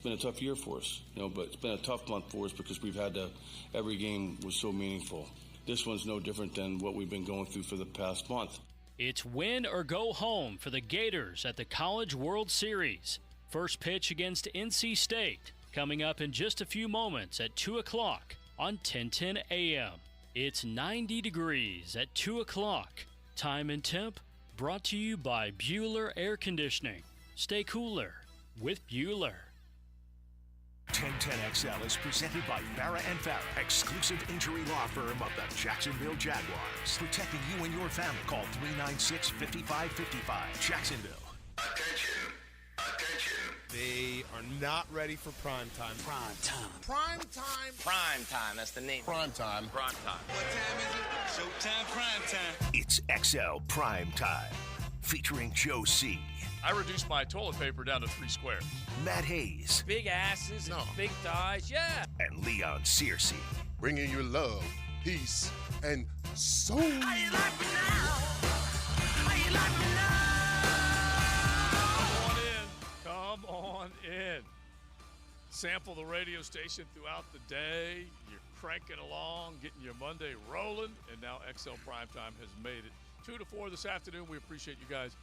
It's been a tough year for us, but it's been a tough month for us because we've had every game was so meaningful. This one's no different than what we've been going through for the past month. It's win or go home for the Gators at the College World Series. First pitch against NC State coming up in just a few moments at 2 o'clock on 1010 AM. It's 90 degrees at 2 o'clock. Time and temp brought to you by Bueller Air Conditioning. Stay cooler with Bueller. 1010XL is presented by Farah & Farah, exclusive injury law firm of the Jacksonville Jaguars. Protecting you and your family. Call 396-5555. Jacksonville. Attention. They are not ready for prime time. Prime time. Prime time. Prime time. That's the name. Prime time. Prime time. What time is it? Showtime. Prime time. It's XL Prime Time. Featuring Joe C. I reduced my toilet paper down to 3 squares. Matt Hayes. Big asses and big thighs, yeah. And Leon Searcy. Bringing you love, peace, and soul. How you like me now? How you like me now? Come on in. Sample the radio station throughout the day. You're cranking along, getting your Monday rolling, and now XL Primetime has made it 2 to 4 this afternoon. We appreciate you guys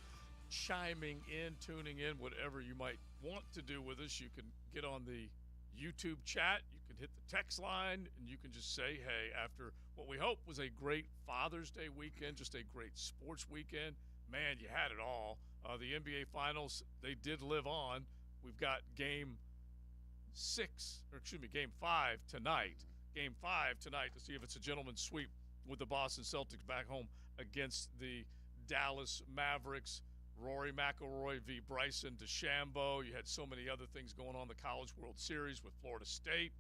chiming in, tuning in, whatever you might want to do with us. You can get on the YouTube chat, you can hit the text line, and you can just say, hey, after what we hope was a great Father's Day weekend, just a great sports weekend. Man, you had it all. The NBA Finals, they did live on. We've got Game 5 tonight. Game 5 tonight to see if it's a gentleman's sweep with the Boston Celtics back home against the Dallas Mavericks. Rory McIlroy v. Bryson DeChambeau. You had so many other things going on. The College World Series with Florida State.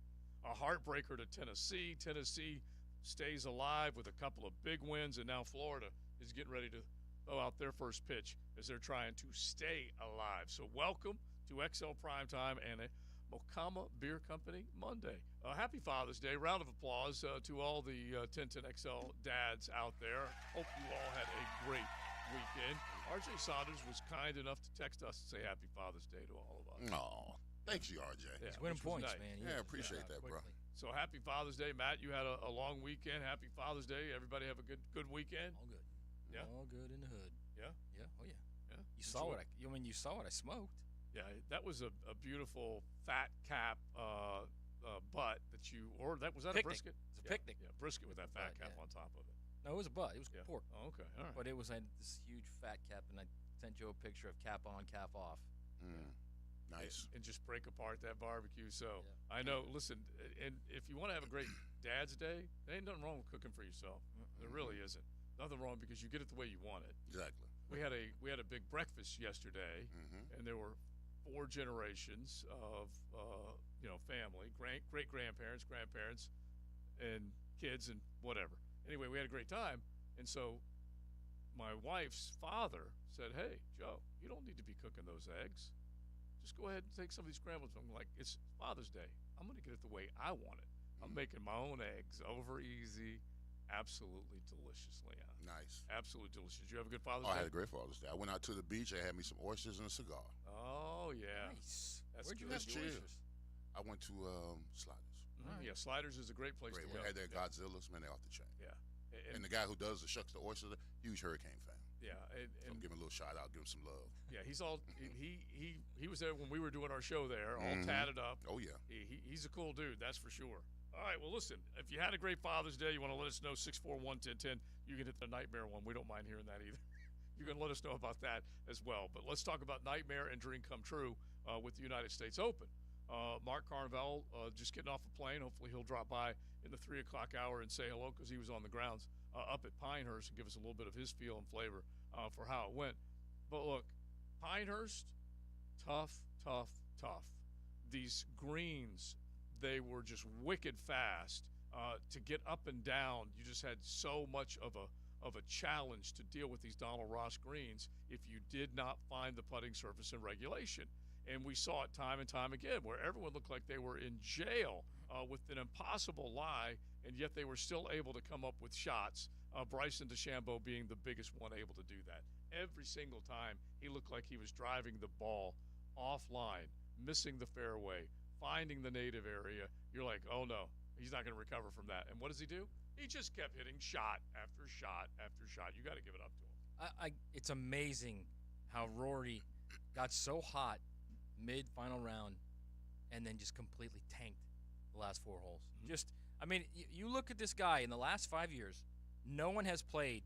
A heartbreaker to Tennessee. Tennessee stays alive with a couple of big wins, and now Florida is getting ready to throw out their first pitch as they're trying to stay alive. So welcome to XL Primetime and a Mokama Beer Company Monday. Happy Father's Day. Round of applause to all the 1010XL dads out there. Hope you all had a great weekend. RJ Saunders was kind enough to text us and say Happy Father's Day to all of us. Oh, thanks you, RJ. He's winning points, nice. man. Yeah, appreciate that, bro. So happy Father's Day. Matt, you had a long weekend. Happy Father's Day. Everybody have a good weekend? All good. Yeah? All good in the hood. Yeah? Yeah, oh yeah. Yeah? You saw what you saw what I smoked. Yeah, that was a beautiful fat cap butt that you ordered. Was that picnic. A brisket? It's a picnic. Yeah, brisket with that fat cap on top of it. No, it was a butt. It was pork. Oh, okay. All right. But it was this huge fat cap, and I sent Joe a picture of cap on, cap off. Nice. And just break apart that barbecue. So I know, listen, and if you want to have a great Dad's Day, there ain't nothing wrong with cooking for yourself. There really isn't. Nothing wrong because you get it the way you want it. Exactly. We had a big breakfast yesterday, and there were 4 generations of family, great grandparents, grandparents, and kids and whatever. Anyway, we had a great time, and so my wife's father said, "Hey, Joe, you don't need to be cooking those eggs. Just go ahead and take some of these scrambled." I'm like, "It's Father's Day. I'm going to get it the way I want it. I'm making my own eggs, over easy, absolutely delicious, Leon." Nice. Absolutely delicious. Did you have a good Father's Day? I had a great Father's Day. I went out to the beach. I had me some oysters and a cigar. Oh, yeah. Nice. Where'd you good. have Just the chill. oysters? I went to Sliders. Mm-hmm. Yeah, Sliders is a great place to We go. had their Godzillas, man, they're off the chain. Yeah. And the guy who does the shucks the oysters, huge Hurricane fan. Yeah, So I'm giving him a little shout out, give him some love. Yeah, he's all he was there when we were doing our show there, all tatted up. Oh yeah, he's a cool dude, that's for sure. All right, well listen, if you had a great Father's Day, you want to let us know 641-1010. You can hit the Nightmare one. We don't mind hearing that either. You can let us know about that as well. But let's talk about Nightmare and Dream Come True with the United States Open. Mark Carnevale just getting off a plane. Hopefully he'll drop by in the 3 o'clock hour and say hello because he was on the grounds up at Pinehurst and give us a little bit of his feel and flavor for how it went. But look, Pinehurst, tough. These greens, they were just wicked fast to get up and down. You just had so much of a challenge to deal with these Donald Ross greens if you did not find the putting surface in regulation. And we saw it time and time again where everyone looked like they were in jail with an impossible lie, and yet they were still able to come up with shots, Bryson DeChambeau being the biggest one able to do that. Every single time he looked like he was driving the ball offline missing the fairway, finding the native area. You're like, oh no, he's not going to recover from that. And what does he do? He just kept hitting shot after shot after shot. You got to give it up to him. It's amazing how Rory got so hot mid-final round and then just completely tanked the last 4 holes. You look at this guy in the last 5 years, no one has played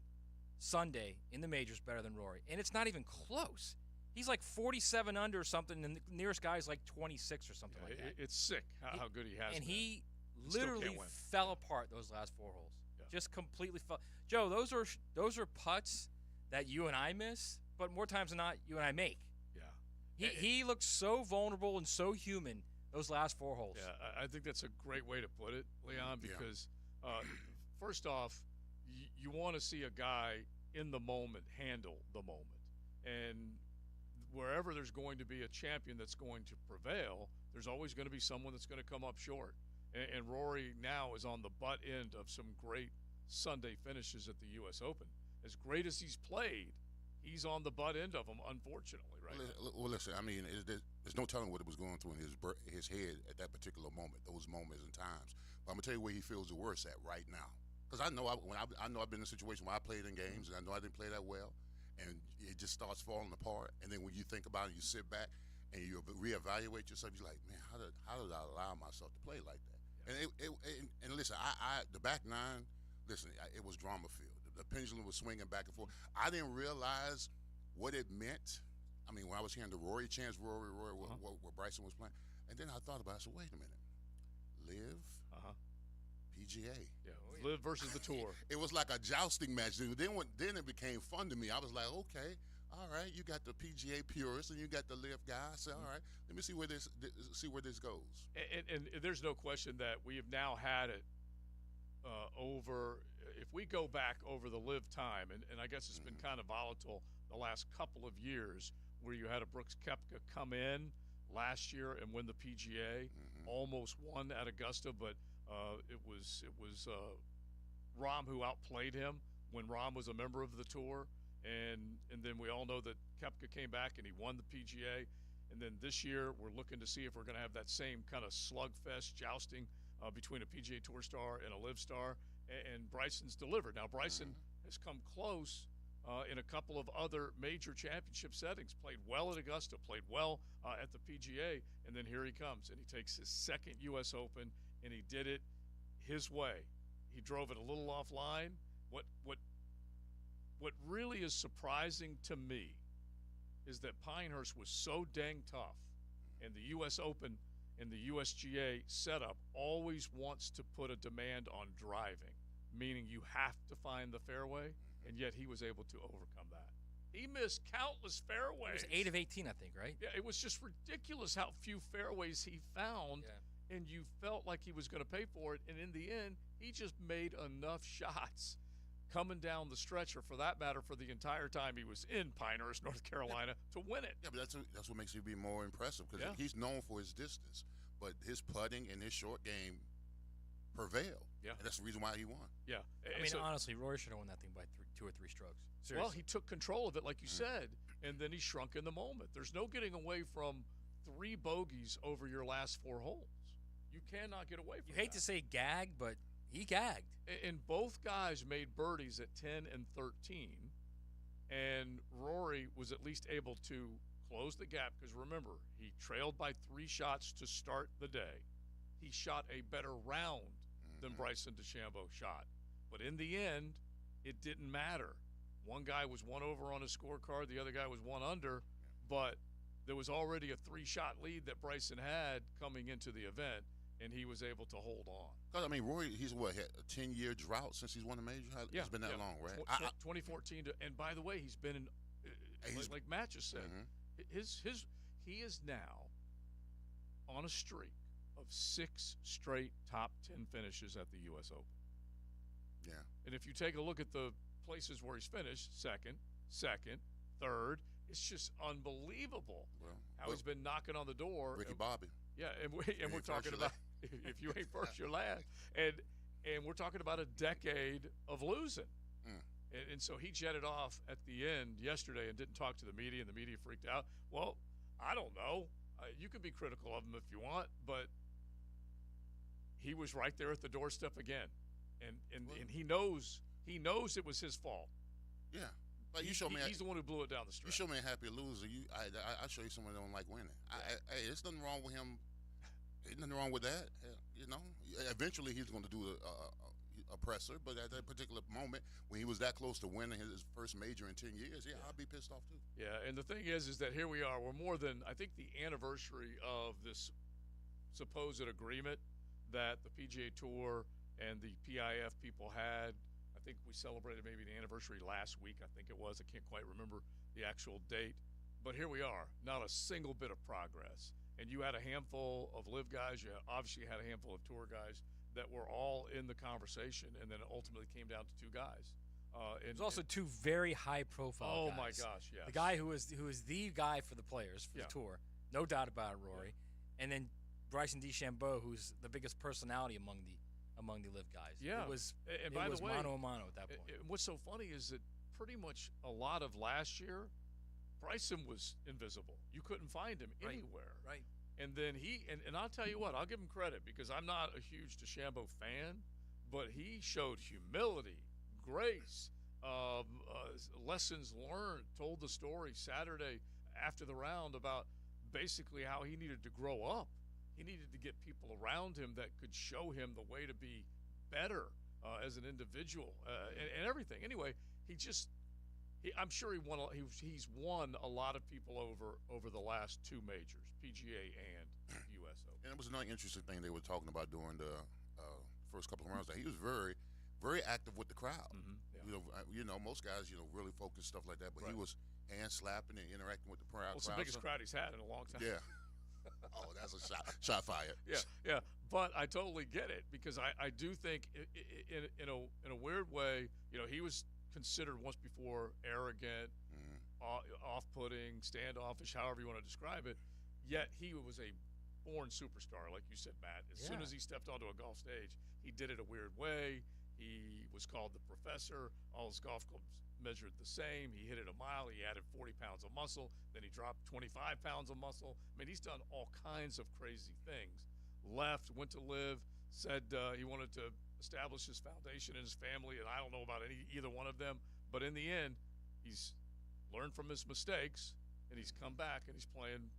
Sunday in the majors better than Rory, and it's not even close. He's like 47 under or something, and the nearest guy is like 26 or something like that. It's sick how good he has. And been. he literally fell apart those last 4 holes. Yeah. Just completely fell. Joe, those are putts that you and I miss, but more times than not, you and I make. Yeah. He looked so vulnerable and so human those last 4 holes. Yeah, I think that's a great way to put it, Leon, because first off, you want to see a guy in the moment handle the moment. And wherever there's going to be a champion that's going to prevail, there's always going to be someone that's going to come up short. And Rory now is on the butt end of some great Sunday finishes at the U.S. Open. As great as he's played, he's on the butt end of them, unfortunately, right? Well, listen, I mean, there's no telling what was going through in his head at that particular moment, those moments and times. But I'm going to tell you where he feels the worst at right now. Because I know I've been in a situation where I played in games, and I know I didn't play that well, and it just starts falling apart. And then when you think about it, you sit back and you reevaluate yourself. You're like, man, how did I allow myself to play like that? And listen, the back nine, it was drama filled. The pendulum was swinging back and forth. I didn't realize what it meant. I mean, when I was hearing the Rory chants, Rory, what Bryson was playing, and then I thought about it. I said, wait a minute, Live, PGA. Yeah, Live versus the Tour. It was like a jousting match. Then it became fun to me. I was like, okay, all right, you got the PGA purists and you got the Live guy. I said, all right, let me see where this goes. And there's no question that we have now had it over. If we go back over the Live time, and I guess it's been kind of volatile the last couple of years, where you had a Brooks Koepka come in last year and win the PGA, almost won at Augusta, but it was Rahm who outplayed him when Rahm was a member of the tour, and then we all know that Koepka came back and he won the PGA, and then this year we're looking to see if we're going to have that same kind of slugfest jousting between a PGA Tour star and a Live star, and Bryson's delivered. Now Bryson has come close in a couple of other major championship settings, played well at Augusta, played well at the PGA, and then here he comes, and he takes his second U.S. Open, and he did it his way. He drove it a little offline. What really is surprising to me is that Pinehurst was so dang tough, and the U.S. Open and the USGA setup always wants to put a demand on driving, meaning you have to find the fairway, and yet he was able to overcome that. He missed countless fairways. It was 8 of 18, I think, right? Yeah, it was just ridiculous how few fairways he found, and you felt like he was going to pay for it, and in the end, he just made enough shots coming down the stretch, or for that matter, for the entire time he was in Pinehurst, North Carolina, to win it. Yeah, but that's what makes him be more impressive, because he's known for his distance, but his putting and his short game prevailed. Yeah, and that's the reason why he won. Yeah, I mean, honestly, Rory should have won that thing by 2 or 3 strokes. Seriously. Well, he took control of it, like you said, and then he shrunk in the moment. There's no getting away from 3 bogeys over your last 4 holes. You cannot get away from You hate to say gag, but he gagged. And both guys made birdies at 10 and 13, and Rory was at least able to close the gap, because remember, he trailed by 3 shots to start the day. He shot a better round than Bryson DeChambeau shot. But in the end, it didn't matter. One guy was 1 over on his scorecard, the other guy was 1 under, but there was already a 3-shot lead that Bryson had coming into the event, and he was able to hold on. Because, I mean, Rory, he's had a 10-year drought since he's won a major? It's been that long, right? 2014, and by the way, he's been in, like Matt just said, he is now on a streak of 6 straight top 10 finishes at the U.S. Open. Yeah. And if you take a look at the places where he's finished, second, third, it's just unbelievable how he's been knocking on the door. Ricky Bobby. Yeah, and we're talking about if you ain't first, you're last. And we're talking about a decade of losing. And so he jetted off at the end yesterday and didn't talk to the media, and the media freaked out. Well, I don't know. you can be critical of him if you want, but he was right there at the doorstep again, and he knows it was his fault. Yeah. But you show me he's the one who blew it down the You stretch. show me a happy loser. I show you someone that don't like winning. Hey, there's nothing wrong with him. There's nothing wrong with that. You know, eventually he's going to do a presser. But at that particular moment, when he was that close to winning his first major in 10 years, I'd be pissed off too. Yeah, and the thing is that here we are. We're more than, I think, the anniversary of this supposed agreement that the PGA Tour and the PIF people had. I think we celebrated maybe the anniversary last week, I think it was. I can't quite remember the actual date. But here we are, not a single bit of progress. And you had a handful of live guys. You obviously had a handful of tour guys that were all in the conversation, and then it ultimately came down to two guys. There's also two very high-profile guys. Oh, my gosh, yes. The guy who is the guy for the players, for the tour, no doubt about it, Rory. And then Bryson DeChambeau, who's the biggest personality among the live guys. Yeah. It was the way, mano a mano at that point. What's so funny is that pretty much a lot of last year, Bryson was invisible. You couldn't find him anywhere. Right. And then and I'll tell you what, I'll give him credit because I'm not a huge DeChambeau fan, but he showed humility, grace, lessons learned, told the story Saturday after the round about basically how he needed to grow up. He needed to get people around him that could show him the way to be better as an individual and everything. Anyway, I'm sure he's won a lot of people over the last two majors, PGA and US Open. And it was another interesting thing they were talking about during the first couple of rounds. That he was very, very active with the crowd. Mm-hmm. Yeah. You know, most guys, really focus stuff like that, but he was hand slapping and interacting with the crowd. Well, it's the biggest crowd he's had in a long time. Yeah. Oh, that's a shot fired. Yeah. But I totally get it because I do think in a weird way, he was considered once before arrogant, off-putting, standoffish, however you want to describe it. Yet he was a born superstar, like you said, Matt. As soon as he stepped onto a golf stage, he did it a weird way. He was called the professor. All his golf clubs measured the same. He hit it a mile. He added 40 pounds of muscle. Then he dropped 25 pounds of muscle. I mean, he's done all kinds of crazy things. Left, went to live, said he wanted to establish his foundation in his family, and I don't know about either one of them. But in the end, he's learned from his mistakes, and he's come back, and he's playing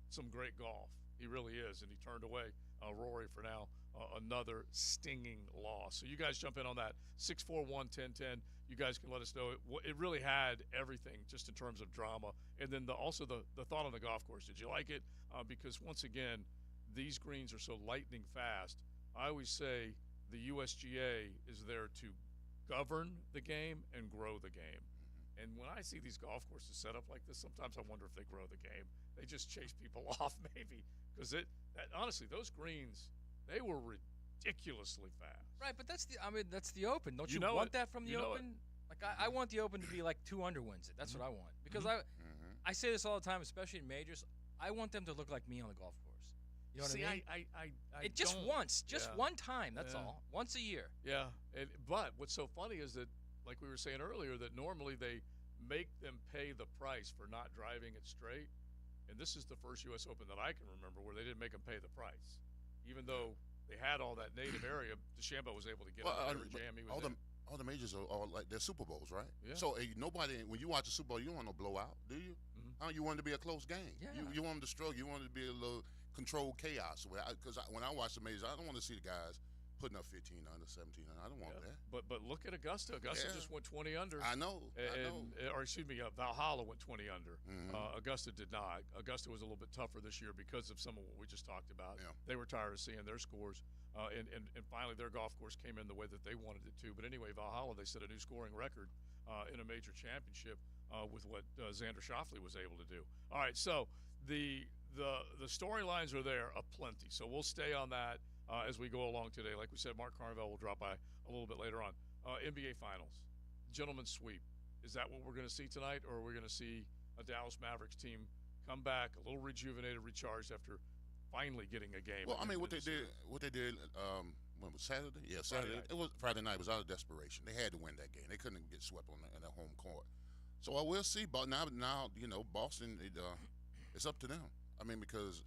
some great golf. He really is, and he turned away Rory for now another stinging loss. So you guys jump in on that 641-1010. You guys can let us know. It really had everything just in terms of drama, and then also the thought on the golf course. Did you like it? Because once again, these greens are so lightning fast. I always say the USGA is there to govern the game and grow the game. And when I see these golf courses set up like this, sometimes I wonder if they grow the game. They just chase people off, maybe, because honestly, those greens, they were ridiculously fast. Right, but that's the Open. Don't you want that from the Open? Like I want the Open to be like 2 under wins it. That's what I want because I say this all the time, especially in majors. I want them to look like me on the golf course. You know what I mean? I just once, one time. That's all. Once a year. Yeah, but what's so funny is that, like we were saying earlier, that normally they make them pay the price for not driving it straight. And this is the first U.S. Open that I can remember where they didn't make them pay the price, even though they had all that native area. DeChambeau was able to get whatever jam he was in. All the majors are all like they're Super Bowls, right? Yeah. So nobody, when you watch a Super Bowl, you don't want no blowout, do you? You want it to be a close game. Yeah. You want them to struggle. You want it to be a little controlled chaos. Because when I watch the majors, I don't want to see the guys putting up 15 under, 17 under. I don't want that. But look at Augusta. Augusta just went 20 under. I know. Or excuse me, Valhalla went 20 under. Augusta did not. Augusta was a little bit tougher this year because of some of what we just talked about. Yeah. They were tired of seeing their scores. And finally their golf course came in the way that they wanted it to. But anyway, Valhalla, they set a new scoring record in a major championship with what Xander Schauffele was able to do. All right, so the storylines are there aplenty. So we'll stay on that as we go along today. Like we said, Mark Carnevale will drop by a little bit later on. NBA Finals, gentlemen's sweep. Is that what we're going to see tonight, or are we going to see a Dallas Mavericks team come back a little rejuvenated, recharged after finally getting a game? Well, I mean, what they did, when was Saturday? Yeah, Saturday. It was Friday night. It was out of desperation. They had to win that game. They couldn't get swept on their home court. So I will see. But now Boston. It's up to them. I mean, because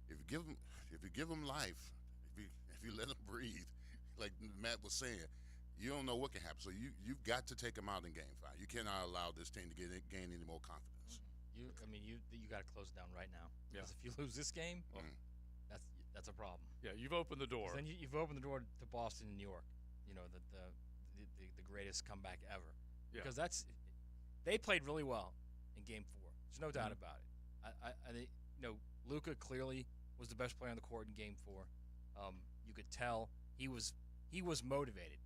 if you give him life, if you let him breathe, like Matt was saying, you don't know what can happen. So you've got to take him out in Game 5. You cannot allow this team to gain any more confidence. You got to close it down right now. Yeah. Because if you lose this game, that's a problem. Yeah, you've opened the door. Then you've opened the door to Boston and New York. You know, the greatest comeback ever. Yeah. Because they played really well in Game 4. There's no doubt about it. I think, Luka clearly was the best player on the court in Game 4. You could tell he was motivated.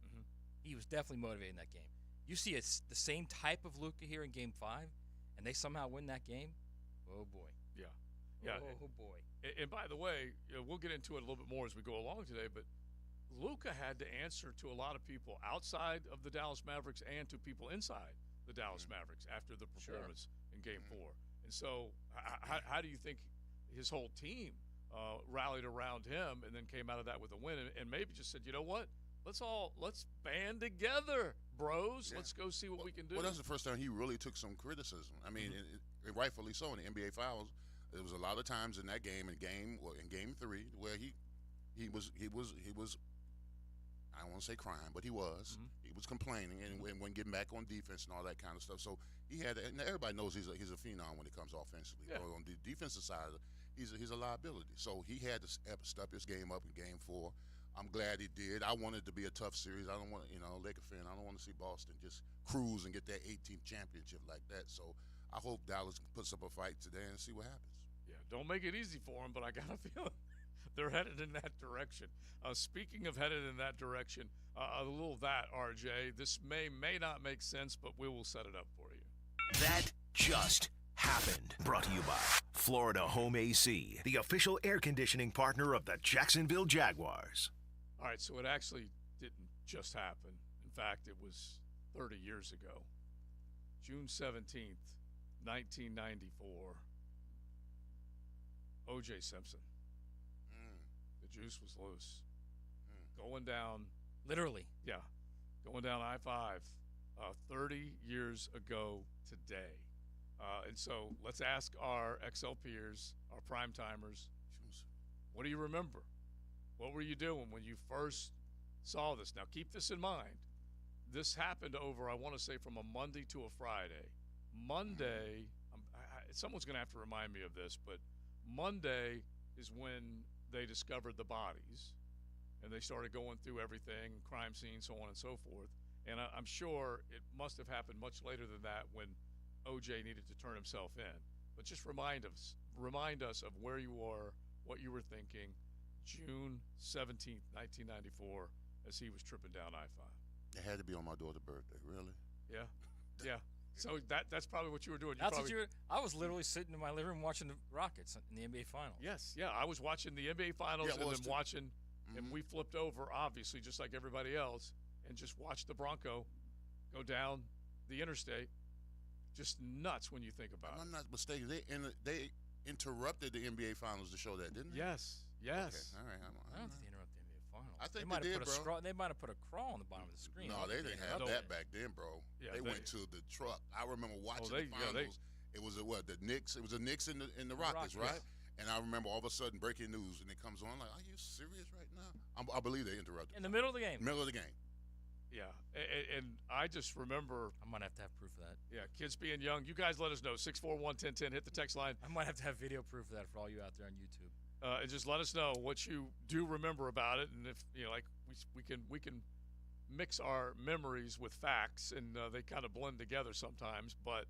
He was definitely motivated in that game. You see the same type of Luka here in Game 5, and they somehow win that game. Oh boy. Yeah. Oh boy. And by the way, we'll get into it a little bit more as we go along today, but Luka had to answer to a lot of people outside of the Dallas Mavericks and to people inside the Dallas Mavericks after the performance in Game 4. And so how do you think his whole team rallied around him and then came out of that with a win and maybe just said, you know what? Let's band together, bros. Yeah. Let's go see what we can do. Well, that's the first time he really took some criticism. I mean, and rightfully so in the NBA Finals. There was a lot of times in that game, in Game 3, where he was. I don't want to say crying, but he was. He was complaining and when getting back on defense and all that kind of stuff. So he had. And everybody knows he's a phenom when it comes offensively. Yeah. But on the defensive side, he's a liability. So he had to step his game up in Game 4. I'm glad he did. I wanted it to be a tough series. I don't want, Laker fan, I don't want to see Boston just cruise and get that 18th championship like that. So I hope Dallas puts up a fight today and see what happens. Yeah, don't make it easy for them, but I got a feeling they're headed in that direction. Speaking of headed in that direction, a little of that, RJ. This may not make sense, but we will set it up for you. That just happened. Brought to you by Florida Home AC, the official air conditioning partner of the Jacksonville Jaguars. All right, so it actually didn't just happen. In fact, it was 30 years ago. June 17th, 1994. O.J. Simpson. The juice was loose. Going down. Literally. Yeah. Going down I-5 30 years ago today. And so let's ask our XL peers, our prime timers, what do you remember? What were you doing when you first saw this? Now, keep this in mind. This happened over, I want to say, from a Monday to a Friday. Monday, someone's going to have to remind me of this, but Monday is when they discovered the bodies, and they started going through everything, crime scene, so on and so forth. And I'm sure it must have happened much later than that when O.J. needed to turn himself in. But just remind us of where you were, what you were thinking, June 17th, 1994, as he was tripping down I-5. It had to be on my daughter's birthday, really? Yeah, yeah. So that's probably what you were doing. I was literally sitting in my living room watching the Rockets in the NBA Finals. Yes, yeah. I was watching the NBA Finals and then watching, and we flipped over, obviously, just like everybody else, and just watched the Bronco go down the interstate. Just nuts when you think about it. I'm not mistaken. They interrupted the NBA Finals to show that, didn't they? Yes. Okay. All right. I don't think they interrupted the NBA Finals. I think they did, bro. They might have put a crawl on the bottom of the screen. No, they didn't have that back then, bro. Yeah, they went to the truck. I remember watching the finals. It was the Knicks. It was the Knicks and the Rockets, right? And I remember all of a sudden breaking news, and it comes on like, "Are you serious right now?" I believe they interrupted in the middle of the game. Middle of the game. Yeah, and I just remember. I might have to have proof of that. Yeah, kids being young. You guys let us know. 641-1010. Hit the text line. I might have to have video proof of that for all you out there on YouTube. And just let us know what you do remember about it, and if like we can mix our memories with facts, and they kind of blend together sometimes. But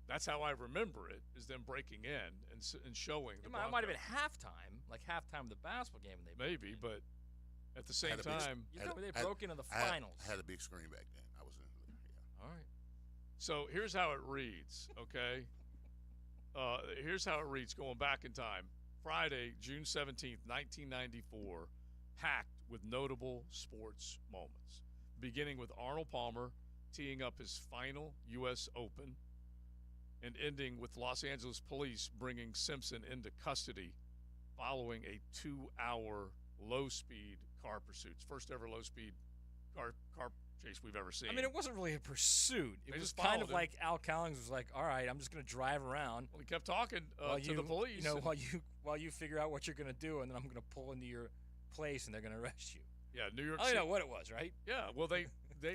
that's how I remember it: is them breaking in and showing. It might have been halftime, like halftime of the basketball game. Maybe, but at the same time, they broke into the finals. I had a big screen back then. I was in. Yeah. All right. So here's how it reads. Okay. Here's how it reads. Going back in time. Friday, June 17th, 1994, packed with notable sports moments, beginning with Arnold Palmer teeing up his final U.S. Open and ending with Los Angeles police bringing Simpson into custody following a 2-hour low-speed car pursuit. First ever low-speed car chase we've ever seen. I mean, it wasn't really a pursuit. It They was just kind of followed him. like Al Cowlings was like, all right, I'm just going to drive around. Well, he kept talking while to the police. You know, while you figure out what you're going to do, and then I'm going to pull into your place, and they're going to arrest you. Yeah, New York I City. don't know what it was, right? Yeah, well, they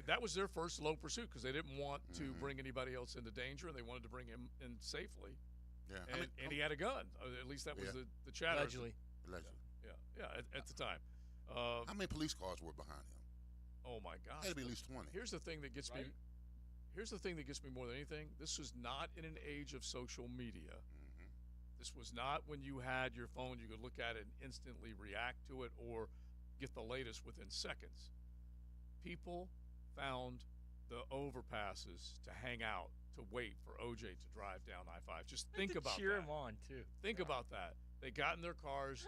that was their first low pursuit because they didn't want to bring anybody else into danger, and they wanted to bring him in safely. Yeah, And he had a gun. At least that was the chatter. Allegedly. Yeah, at the time. How many police cars were behind him? Oh my gosh. Had to be at least 20. Here's the thing that gets me. Here's the thing that gets me more than anything. This was not in an age of social media. This was not when you had your phone, you could look at it and instantly react to it or get the latest within seconds. People found the overpasses to hang out, to wait for OJ to drive down I-5. Just think about that. Cheer him on, too. Think about that. They got in their cars.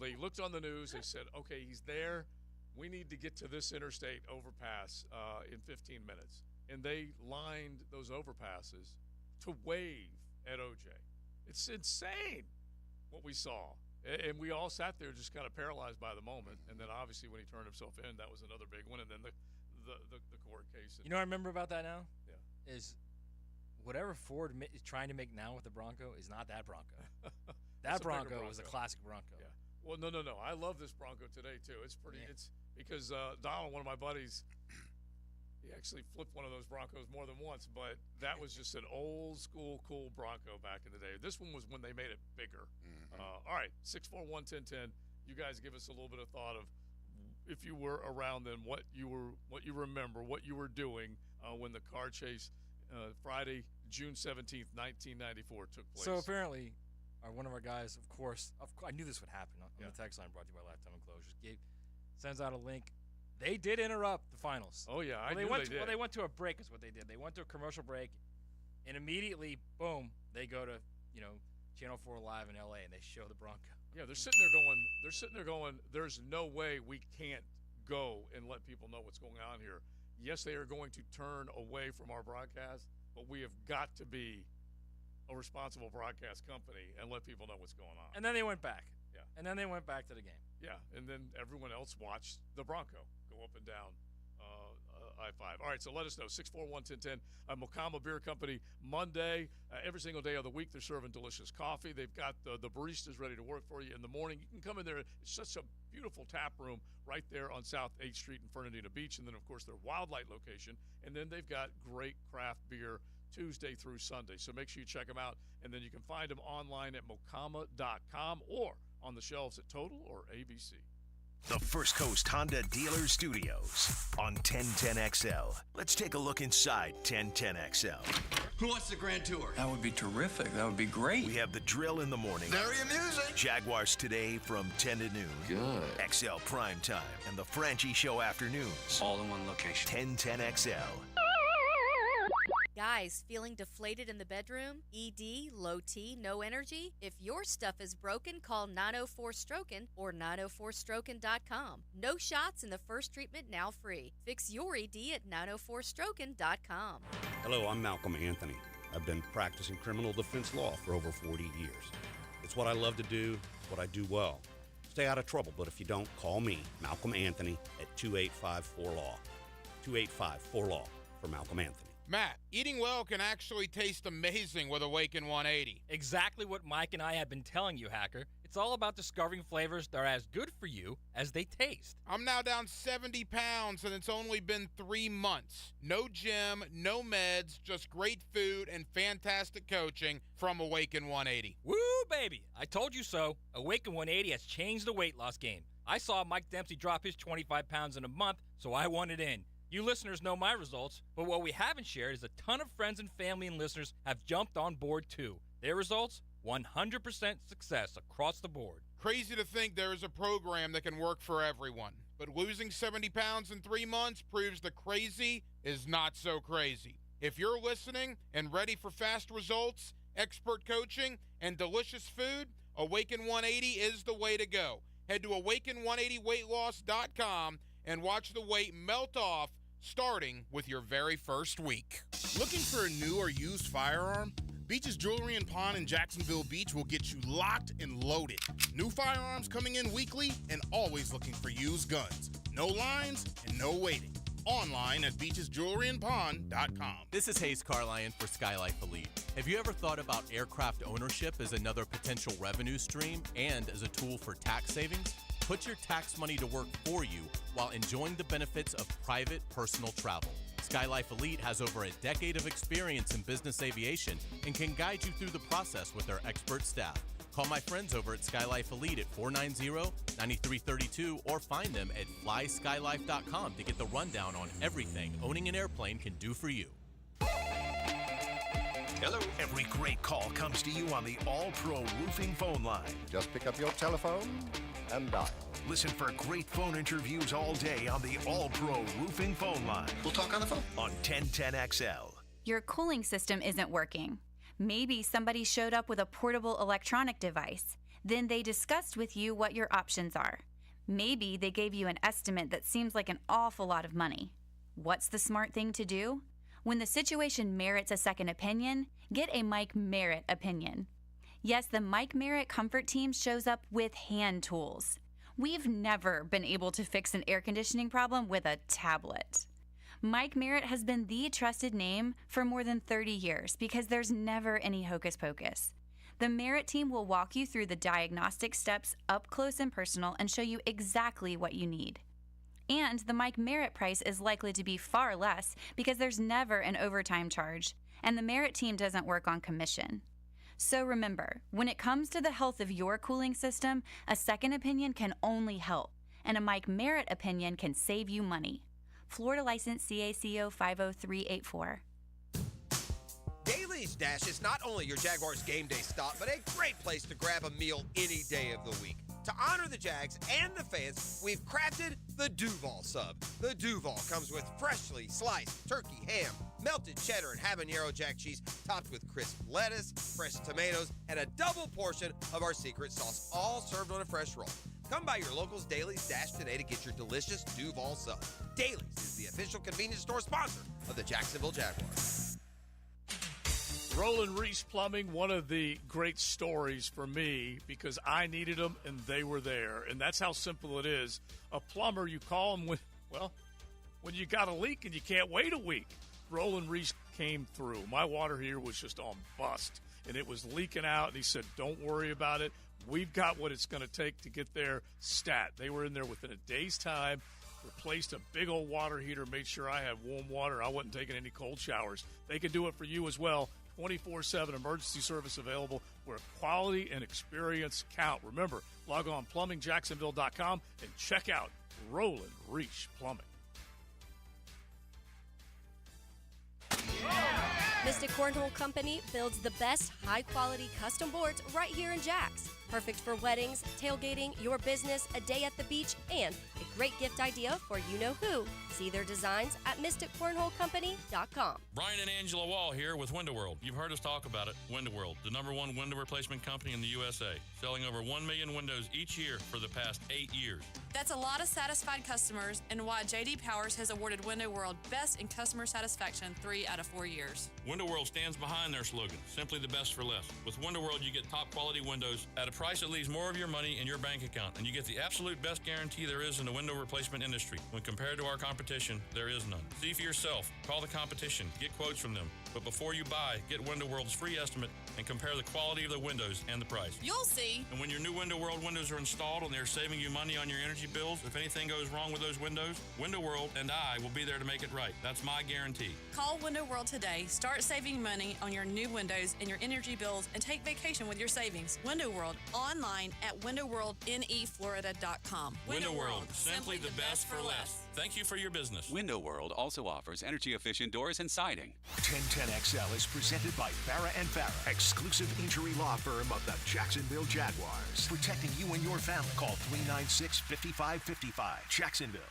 They looked on the news. They said, okay, he's there. We need to get to this interstate overpass in 15 minutes. And they lined those overpasses to wave at OJ. It's insane what we saw. And we all sat there just kind of paralyzed by the moment. And then obviously when he turned himself in, that was another big one. And then the court case. You know what I remember about that now? Yeah. Is whatever Ford is trying to make now with the Bronco is not that Bronco. That Bronco was a classic Bronco. Yeah. Well, no. I love this Bronco today, too. It's pretty. Yeah. It's because Donald, one of my buddies, he actually flipped one of those Broncos more than once, but that was just an old school, cool Bronco back in the day. This one was when they made it bigger. All right, 641-1010. You guys give us a little bit of thought of if you were around then, what you remember, what you were doing when the car chase Friday, June 17th, 1994 took place. So apparently, one of our guys, of course, I knew this would happen on the text line brought to you by Lifetime Enclosures. Sends out a link. They did interrupt the finals. Oh, yeah, I knew they did. Well, they went to a break is what they did. They went to a commercial break, and immediately, boom, they go to, Channel 4 Live in L.A., and they show the Bronco. Yeah, they're sitting there going, there's no way we can't go and let people know what's going on here. Yes, they are going to turn away from our broadcast, but we have got to be a responsible broadcast company and let people know what's going on. And then they went back. Yeah. And then they went back to the game. Yeah, and then everyone else watched the Bronco go up and down I-5. All right, so let us know, 641-1010. Mokama Beer Company, Monday. Every single day of the week, they're serving delicious coffee. They've got the baristas ready to work for you in the morning. You can come in there. It's such a beautiful tap room right there on South 8th Street in Fernandina Beach. And then, of course, their Wildlight location. And then they've got great craft beer Tuesday through Sunday. So make sure you check them out. And then you can find them online at mokama.com or on the shelves at Total or ABC. The First Coast Honda Dealer Studios on 1010XL. Let's take a look inside 1010XL. Who wants the Grand Tour? That would be terrific. That would be great. We have the drill in the morning. Very amusing. Jaguars today from 10 to noon. Good. XL Primetime and the Franchi Show afternoons. All in one location. 1010XL. Guys, feeling deflated in the bedroom? ED, low T, no energy? If your stuff is broken, call 904-STROKEN or 904stroken.com. No shots in the first treatment, now free. Fix your ED at 904stroken.com. Hello, I'm Malcolm Anthony. I've been practicing criminal defense law for over 40 years. It's what I love to do. It's what I do well. Stay out of trouble, but if you don't, call me, Malcolm Anthony, at 2854-LAW. 2854-LAW for Malcolm Anthony. Matt, eating well can actually taste amazing with Awaken 180. Exactly what Mike and I have been telling you, Hacker. It's all about discovering flavors that are as good for you as they taste. I'm now down 70 pounds, and it's only been 3 months. No gym, no meds, just great food and fantastic coaching from Awaken 180. Woo, baby! I told you so. Awaken 180 has changed the weight loss game. I saw Mike Dempsey drop his 25 pounds in a month, so I wanted in. You listeners know my results, but what we haven't shared is a ton of friends and family and listeners have jumped on board too. Their results? 100% success across the board. Crazy to think there is a program that can work for everyone, but losing 70 pounds in 3 months proves the crazy is not so crazy. If you're listening and ready for fast results, expert coaching, and delicious food, Awaken 180 is the way to go. Head to awaken180weightloss.com and watch the weight melt off, starting with your very first week. Looking for a new or used firearm? Beach's Jewelry and Pawn in Jacksonville Beach will get you locked and loaded. New firearms coming in weekly and always looking for used guns. No lines and no waiting. online at beachesjewelryandpawn.com. This is Hayes Carlion for Skylife Elite. Have you ever thought about aircraft ownership as another potential revenue stream and as a tool for tax savings? Put your tax money to work for you while enjoying the benefits of private personal travel. Skylife Elite has over a decade of experience in business aviation and can guide you through the process with their expert staff. Call my friends over at Skylife Elite at 490-9332 or find them at flyskylife.com to get the rundown on everything owning an airplane can do for you. Hello. Every great call comes to you on the All-Pro Roofing phone line. Just pick up your telephone and dial. Listen for great phone interviews all day on the All-Pro Roofing phone line. We'll talk on the phone. On 1010XL. Your cooling system isn't working. Maybe somebody showed up with a portable electronic device. Then they discussed with you what your options are. Maybe they gave you an estimate that seems like an awful lot of money. What's the smart thing to do? When the situation merits a second opinion, get a Mike Merritt opinion. Yes, the Mike Merritt Comfort Team shows up with hand tools. We've never been able to fix an air conditioning problem with a tablet. Mike Merritt has been the trusted name for more than 30 years because there's never any hocus pocus. The Merritt team will walk you through the diagnostic steps up close and personal and show you exactly what you need. And the Mike Merritt price is likely to be far less because there's never an overtime charge, and the Merritt team doesn't work on commission. So remember, when it comes to the health of your cooling system, a second opinion can only help, and a Mike Merritt opinion can save you money. Florida license CACO 50384. Daly's Dash is not only your Jaguars game day stop, but a great place to grab a meal any day of the week. To honor the Jags and the fans, we've crafted the Duval Sub. The Duval comes with freshly sliced turkey, ham, melted cheddar, and habanero jack cheese, topped with crisp lettuce, fresh tomatoes, and a double portion of our secret sauce, all served on a fresh roll. Come by your local's Daly's Dash today to get your delicious Duval Sub. Daly's is the official convenience store sponsor of the Jacksonville Jaguars. Roland Reese Plumbing, one of the great stories for me because I needed them and they were there. And that's how simple it is. A plumber, you call him when you got a leak and you can't wait a week. Roland Reese came through. My water heater was just on bust, and it was leaking out. And he said, don't worry about it. We've got what it's going to take to get there stat. They were in there within a day's time, replaced a big old water heater, made sure I had warm water. I wasn't taking any cold showers. They can do it for you as well. 24/7 emergency service available where quality and experience count. Remember, log on plumbingjacksonville.com and check out Roland Reese Plumbing. Mystic Cornhole Company builds the best high-quality custom boards right here in Jax. Perfect for weddings, tailgating, your business, a day at the beach, and a great gift idea for you-know-who. See their designs at mysticcornholecompany.com. Brian and Angela Wall here with Window World. You've heard us talk about it. Window World, the #1 window replacement company in the USA, selling over 1 million windows each year for the past 8 years. That's a lot of satisfied customers and why J.D. Powers has awarded Window World Best in Customer Satisfaction 3 out of 4 years. Window World stands behind their slogan, simply the best for less. With Window World, you get top quality windows at a price that leaves more of your money in your bank account, and you get the absolute best guarantee there is in the window replacement industry. When compared to our competition, there is none. See for yourself. Call the competition. Get quotes from them. But before you buy, get Window World's free estimate and compare the quality of the windows and the price. You'll see. And when your new Window World windows are installed and they're saving you money on your energy bills, if anything goes wrong with those windows, Window World and I will be there to make it right. That's my guarantee. Call Window World today. Start saving money on your new windows and your energy bills and take vacation with your savings. Window World, online at windowworldneflorida.com. Window World, simply the best for less. Thank you for your business. Window World also offers energy-efficient doors and siding. 1010XL is presented by Farrah & Farrah, exclusive injury law firm of the Jacksonville Jaguars. Protecting you and your family. Call 396-5555. Jacksonville.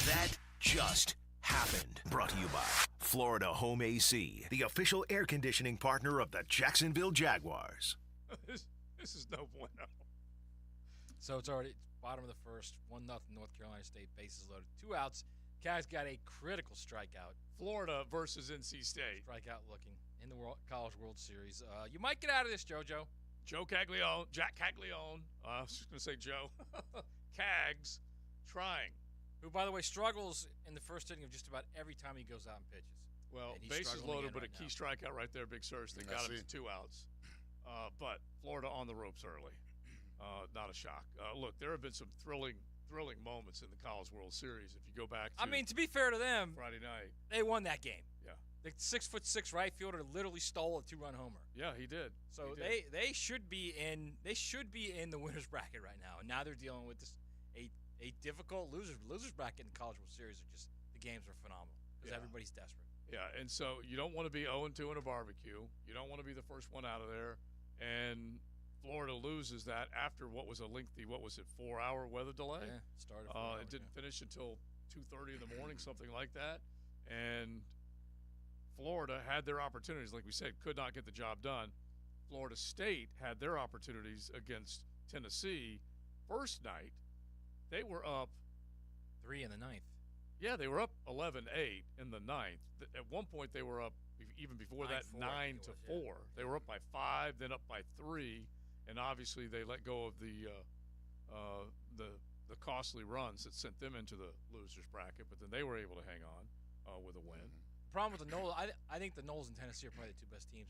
That just happened. Brought to you by Florida Home AC, the official air conditioning partner of the Jacksonville Jaguars. This is no bueno. So it's already bottom of the first, 1-0 North Carolina State, bases loaded, 2 outs. Cavs got a critical strikeout. Florida versus NC State. Strikeout looking in the College World Series. You might get out of this, JoJo. Jack Caglione. I was just going to say Joe. Cags trying Who, by the way, struggles in the first inning of just about every time he goes out and pitches. Well, And he's bases struggling loaded, again but right a key now. strikeout right there, Big Search. They got him to 2 outs. But Florida on the ropes early. Not a shock. Look, there have been some thrilling moments in the College World Series. If you go back to I mean, to be fair to them, Friday night, they won that game. Yeah. The 6'6" right fielder literally stole a 2-run homer. Yeah, he did. So He did. they should be in the winners bracket right now. And now they're dealing with this a difficult losers bracket in the College World Series. Are just the games are phenomenal because everybody's desperate. Yeah, and so you don't want to be 0-2 in a barbecue. You don't want to be the first one out of there. And Florida loses that after what was a lengthy, 4-hour weather delay? Yeah, started. It didn't finish until 2:30 in the morning, something like that. And Florida had their opportunities, like we said, could not get the job done. Florida State had their opportunities against Tennessee. First night, they were up 3 in the ninth. Yeah, they were up 11-8 in the ninth. At one point, they were up even before that 9-4. They were up by 5, then up by 3, and obviously they let go of the costly runs that sent them into the losers bracket. But then they were able to hang on with a win. The problem with the Noles, I think the Noles and Tennessee are probably the two best teams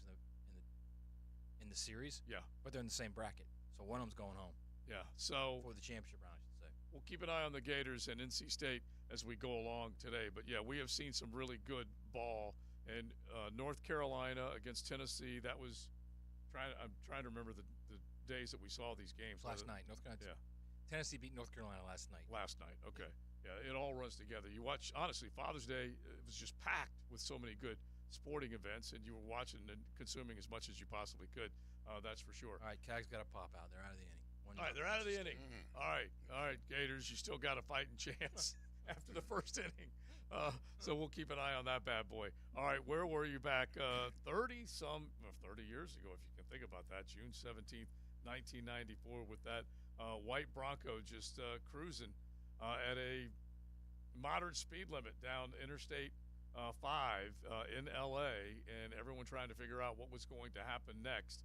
in the series. Yeah, but they're in the same bracket, so one of them's going home. Yeah, so for the championship round, I should say. We'll keep an eye on the Gators and NC State as we go along today. But yeah, we have seen some really good ball. And North Carolina against Tennessee, that was I'm trying to remember the days that we saw these games. Last night, North Carolina. Yeah. Tennessee beat North Carolina last night. Okay. Yeah, it all runs together. You watch, honestly, Father's Day, it was just packed with so many good sporting events, and you were watching and consuming as much as you possibly could. That's for sure. All right, Cag's got to pop out. They're out of the inning. All right, they're out of the inning. All right, Gators, you still got a fighting chance after the first inning. So we'll keep an eye on that bad boy. All right, where were you back 30 years ago, if you can think about that, June 17th, 1994, with that white Bronco just cruising at a moderate speed limit down Interstate 5 in L.A., and everyone trying to figure out what was going to happen next.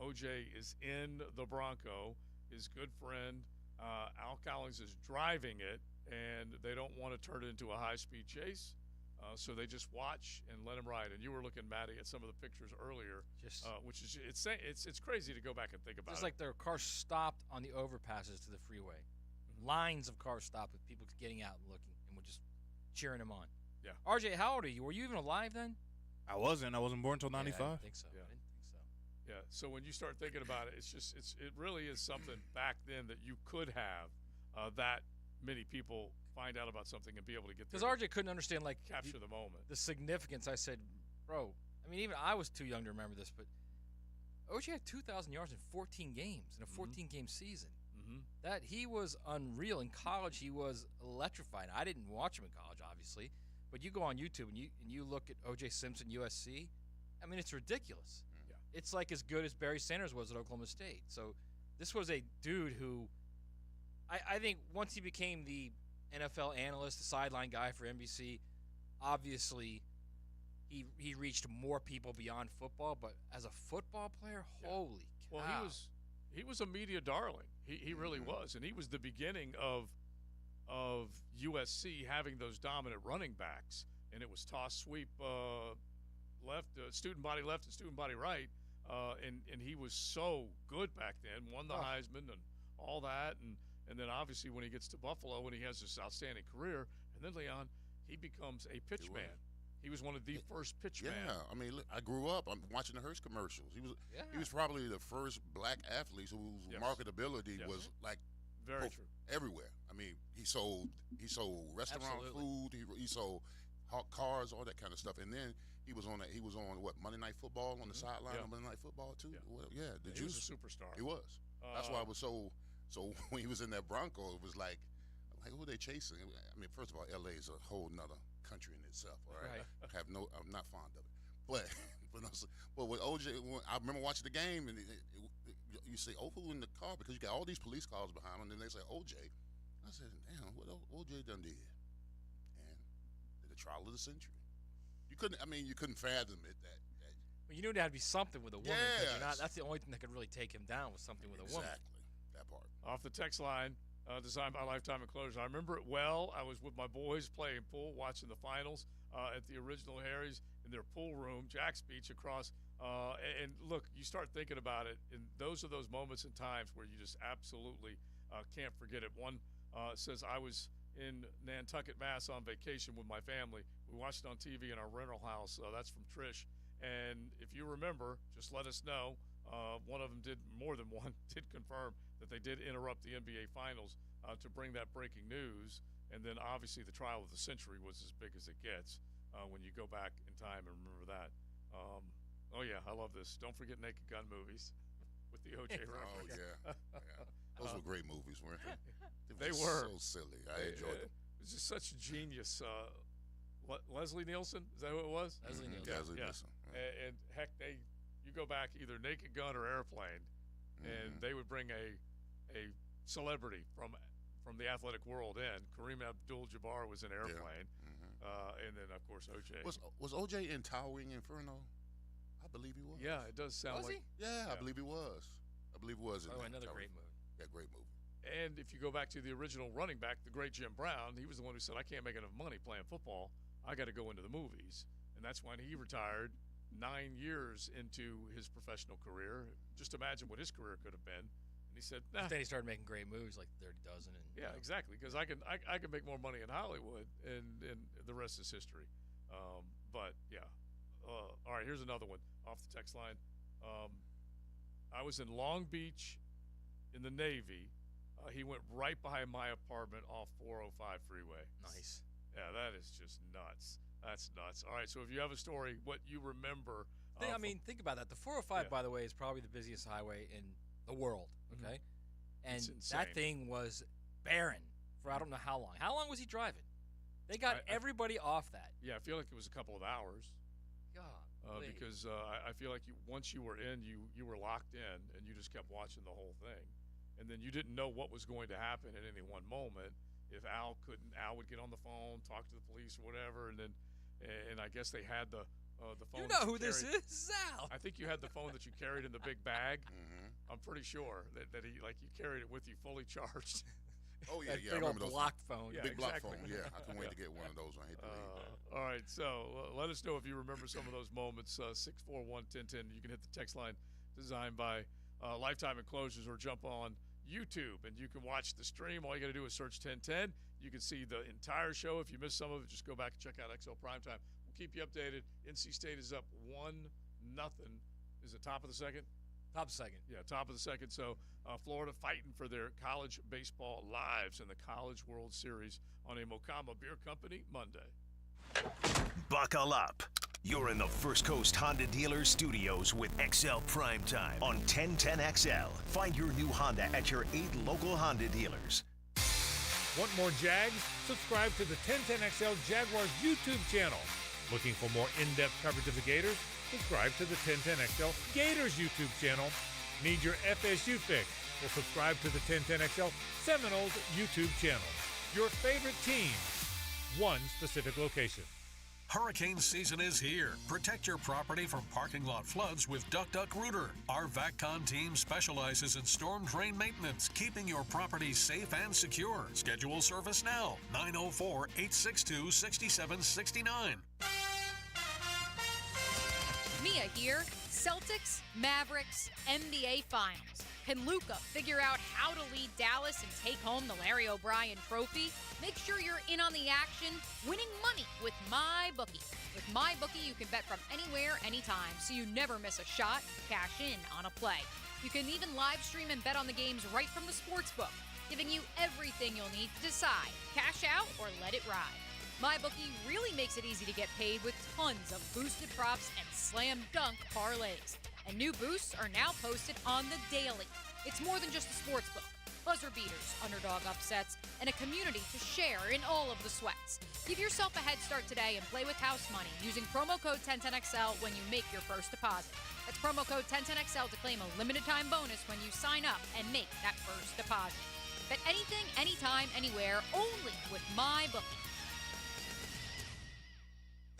OJ is in the Bronco. His good friend Al Collins is driving it, and they don't want to turn it into a high-speed chase, so they just watch and let him ride. And you were looking, Maddie, at some of the pictures earlier, which is it's crazy to go back and think about. Just like their cars stopped on the overpasses to the freeway. Lines of cars stopped with people getting out and looking, and we're just cheering him on. Yeah. RJ, how old are you? Were you even alive then? I wasn't. I wasn't born until Yeah, I 95. didn't think so. Yeah. I didn't think so. Yeah. So when you start thinking about it, it really is something back then that you could have that many people find out about something and be able to get there. Because RJ couldn't understand, like, capture the moment. The significance. I said, bro, I mean, even I was too young to remember this, but OJ had 2,000 yards in 14 games in a 14-game season. That he was unreal. In college, he was electrifying. I didn't watch him in college, obviously, but you go on YouTube and you look at OJ Simpson, USC. I mean, it's ridiculous. Yeah. It's like as good as Barry Sanders was at Oklahoma State. So this was a dude who I think once he became the NFL analyst, the sideline guy for NBC, obviously he reached more people beyond football. But as a football player, holy cow. Well, he was a media darling. He really was, and he was the beginning of USC having those dominant running backs, and it was toss, sweep, left, student body left and student body right, and he was so good back then, won the Heisman and all that, and then obviously when he gets to Buffalo, when he has this outstanding career, and then Leon, he becomes a pitch man. He was one of the first pitch man. Yeah, I mean, look, I grew up. I'm watching the Hearst commercials. He was probably the first black athlete whose marketability was like very true everywhere. I mean, he sold restaurant food. He sold cars, all that kind of stuff. And then he was on what, Monday Night Football on the sideline on Monday Night Football too. Yeah, the he juice. was a superstar. He was. That's why I was so. When he was in that Bronco, it was like who are they chasing? I mean, first of all, LA is a whole nother country in itself. All right. I'm not fond of it, but with OJ, I remember watching the game, and you say, "Oh, who in the car?" Because you got all these police cars behind him, and then they say OJ. I said, "Damn, what OJ done did?" And the trial of the century. You couldn't fathom it that. Well, you knew there had to be something with a woman. 'Cause Yes. that's the only thing that could really take him down was something with a woman. Exactly, that part. Off the text line, designed by Lifetime Enclosures. I remember it well. I was with my boys playing pool, watching the finals at the original Harry's in their pool room, Jack's Beach across. And look, you start thinking about it, and those are those moments and times where you just absolutely can't forget it. One says, I was in Nantucket, Mass. On vacation with my family. We watched it on TV in our rental house. That's from Trish. And if you remember, just let us know. One of them did, more than one, did confirm that they did interrupt the NBA Finals to bring that breaking news. And then obviously the trial of the century was as big as it gets when you go back in time and remember that. Oh, yeah, I love this. Don't forget Naked Gun movies with the O.J. Oh, yeah. Those were great movies, weren't they? They were. So silly. I enjoyed them. It was just such genius. Leslie Nielsen, is that who it was? Leslie Nielsen. Yeah, Leslie Nielsen. Yeah. And heck, you go back either Naked Gun or Airplane, and they would bring a celebrity from the athletic world in. Kareem Abdul-Jabbar was in Airplane, and then of course O.J. Was O.J. in Towering Inferno? I believe he was. Yeah, it does sound like. Yeah, I believe he was. Another great movie. Yeah, great movie. And if you go back to the original running back, the great Jim Brown, he was the one who said, I can't make enough money playing football. I got to go into the movies. And that's when he retired 9 years into his professional career. Just imagine what his career could have been. And he said, nah. Then he started making great movies like 30 Dozen. And, yeah, exactly. Because I can make more money in Hollywood, and the rest is history. But, yeah. All right, here's another one off the text line. I was in Long Beach in the Navy. He went right behind my apartment off 405 freeway. Nice. Yeah, that is just nuts. That's nuts. All right, so if you have a story, what you remember. Think about that. The 405, by the way, is probably the busiest highway in the world, okay? And that thing was barren for I don't know how long. How long was he driving? They got everybody off that. Yeah, I feel like it was a couple of hours. God. Because I feel like once you were in, you were locked in, and you just kept watching the whole thing. And then you didn't know what was going to happen at any one moment. If Al would get on the phone, talk to the police or whatever, and I guess they had the phone. You know who this is? This is Al. I think you had the phone that you carried in the big bag. I'm pretty sure that you carried it with you fully charged. Oh yeah, big I remember those. Block phone. Yeah, big block phone. Yeah, I couldn't wait to get one of those. I hate to believe that. All right, so let us know if you remember some of those moments. 641-1010. You can hit the text line designed by Lifetime Enclosures, or jump on YouTube and you can watch the stream. All you got to do is search 1010. You can see the entire show. If you missed some of it, just go back and check out XL Primetime. We'll keep you updated. NC State is up 1-0. Is it top of the second? Top of the second. Yeah, top of the second. So Florida fighting for their college baseball lives in the College World Series on a Mocama Beer Company Monday. Buckle up. You're in the First Coast Honda Dealer Studios with XL Primetime on 1010XL. Find your new Honda at your 8 local Honda dealers. Want more Jags? Subscribe to the 1010XL Jaguars YouTube channel. Looking for more in-depth coverage of the Gators? Subscribe to the 1010XL Gators YouTube channel. Need your FSU fix? Well, subscribe to the 1010XL Seminoles YouTube channel. Your favorite team, one specific location. Hurricane season is here. Protect your property from parking lot floods with Duck Duck Rooter. Our VACCON team specializes in storm drain maintenance, keeping your property safe and secure. Schedule service now, 904-862-6769. Mia here. Celtics, Mavericks, NBA Finals. Can Luka figure out how to lead Dallas and take home the Larry O'Brien Trophy? Make sure you're in on the action, winning money with MyBookie. With MyBookie, you can bet from anywhere, anytime, so you never miss a shot, cash in on a play. You can even live stream and bet on the games right from the sportsbook, giving you everything you'll need to decide, cash out or let it ride. MyBookie really makes it easy to get paid with tons of boosted props and slam dunk parlays. And new boosts are now posted on the daily. It's more than just a sportsbook. Buzzer beaters, underdog upsets, and a community to share in all of the sweats. Give yourself a head start today and play with house money using promo code 1010XL when you make your first deposit. That's promo code 1010XL to claim a limited time bonus when you sign up and make that first deposit. Bet anything, anytime, anywhere, only with MyBookie.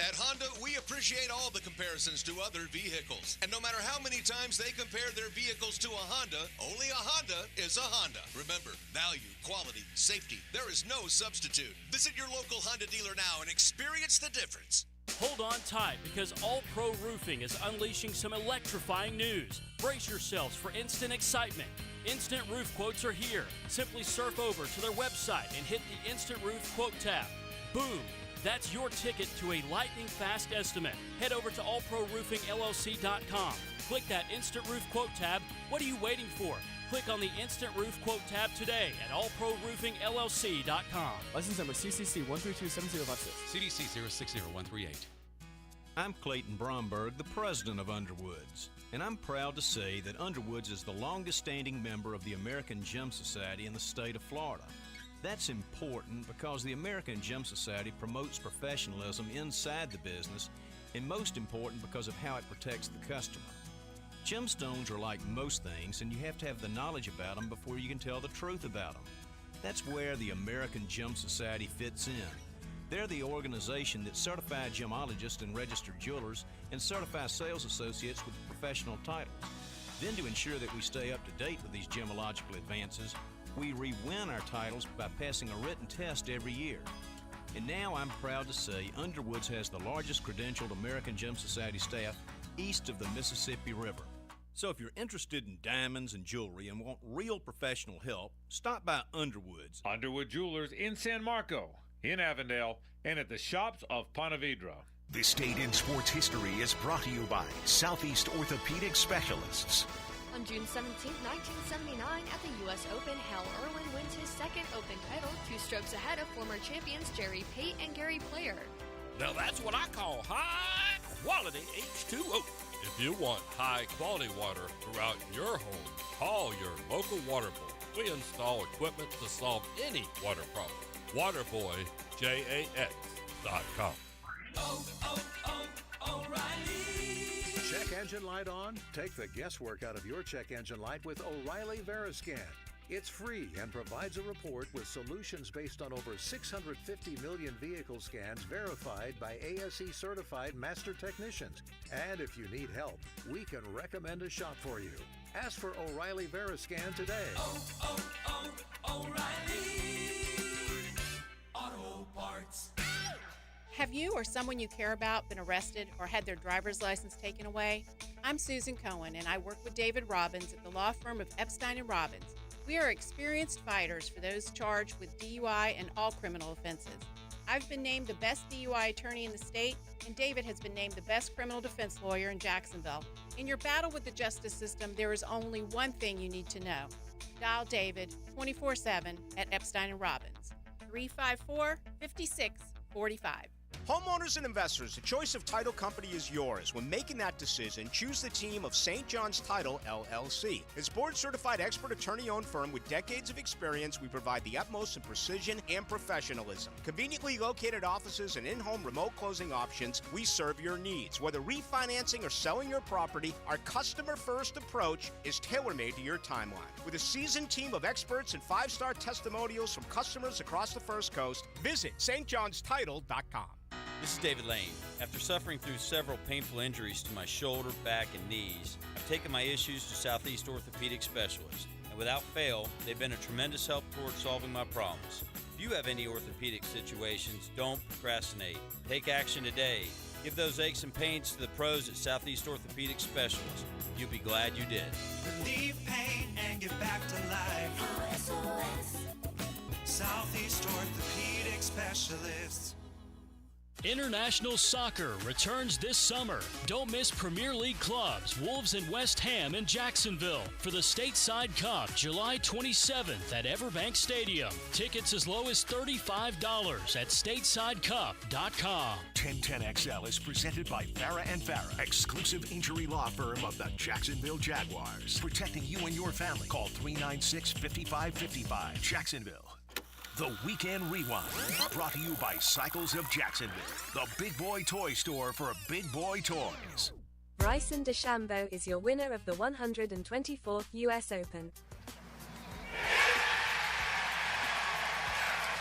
At Honda, we appreciate all the comparisons to other vehicles. And no matter how many times they compare their vehicles to a Honda, only a Honda is a Honda. Remember, value, quality, safety, there is no substitute. Visit your local Honda dealer now and experience the difference. Hold on tight because All Pro Roofing is unleashing some electrifying news. Brace yourselves for instant excitement. Instant roof quotes are here. Simply surf over to their website and hit the Instant Roof Quote tab. Boom! That's your ticket to a lightning-fast estimate. Head over to allproroofingllc.com. Click that Instant Roof Quote tab. What are you waiting for? Click on the Instant Roof Quote tab today at allproroofingllc.com. License number CCC 1327056. CDC 060138. I'm Clayton Bromberg, the president of Underwoods, and I'm proud to say that Underwoods is the longest-standing member of the American Gym Society in the state of Florida. That's important because the American Gym Society promotes professionalism inside the business, and most important because of how it protects the customer. Gemstones are like most things, and you have to have the knowledge about them before you can tell the truth about them. That's where the American Gym Society fits in. They're the organization that certifies gemologists and registered jewelers and certifies sales associates with professional titles. Then to ensure that we stay up to date with these gemological advances, we re-win our titles by passing a written test every year. And now I'm proud to say Underwoods has the largest credentialed American Gem Society staff east of the Mississippi River. So if you're interested in diamonds and jewelry and want real professional help, stop by Underwoods. Underwood Jewelers in San Marco, in Avondale, and at the shops of Ponte Vedra. This date in sports history is brought to you by Southeast Orthopedic Specialists. On June 17, 1979, at the U.S. Open, Hal Irwin wins his second Open title, 2 strokes ahead of former champions Jerry Pate and Gary Player. Now that's what I call high-quality H2O. If you want high-quality water throughout your home, call your local water boy. We install equipment to solve any water problem. WaterBoyJAX.com. O'Reilly. Check engine light on? Take the guesswork out of your check engine light with O'Reilly Veriscan. It's free and provides a report with solutions based on over 650 million vehicle scans verified by ASE certified master technicians. And if you need help, we can recommend a shop for you. Ask for O'Reilly Veriscan today. O'Reilly Auto Parts. Have you or someone you care about been arrested or had their driver's license taken away? I'm Susan Cohen, and I work with David Robbins at the law firm of Epstein & Robbins. We are experienced fighters for those charged with DUI and all criminal offenses. I've been named the best DUI attorney in the state, and David has been named the best criminal defense lawyer in Jacksonville. In your battle with the justice system, there is only one thing you need to know. Dial David 24/7 at Epstein & Robbins, 354-5645. Homeowners and investors, the choice of title company is yours. When making that decision, choose the team of St. John's Title, LLC. As board-certified expert attorney-owned firm with decades of experience, we provide the utmost in precision and professionalism. Conveniently located offices and in-home remote closing options, we serve your needs. Whether refinancing or selling your property, our customer-first approach is tailor-made to your timeline. With a seasoned team of experts and 5-star testimonials from customers across the First Coast, visit stjohnstitle.com. This is David Lane. After suffering through several painful injuries to my shoulder, back, and knees, I've taken my issues to Southeast Orthopedic Specialists, and without fail, they've been a tremendous help toward solving my problems. If you have any orthopedic situations, don't procrastinate. Take action today. Give those aches and pains to the pros at Southeast Orthopedic Specialists. You'll be glad you did. Relieve pain and get back to life. SOS. Southeast Orthopedic Specialists. International soccer returns this summer. Don't miss Premier League clubs Wolves and West Ham in Jacksonville for the Stateside Cup, July 27th at Everbank Stadium. Tickets as low as $35 at statesidecup.com. 1010XL is presented by Farah & Farah, exclusive injury law firm of the Jacksonville Jaguars. Protecting you and your family. Call 396-5555. Jacksonville. The Weekend Rewind, brought to you by Cycles of Jacksonville, the big boy toy store for big boy toys. Bryson DeChambeau is your winner of the 124th U.S. Open.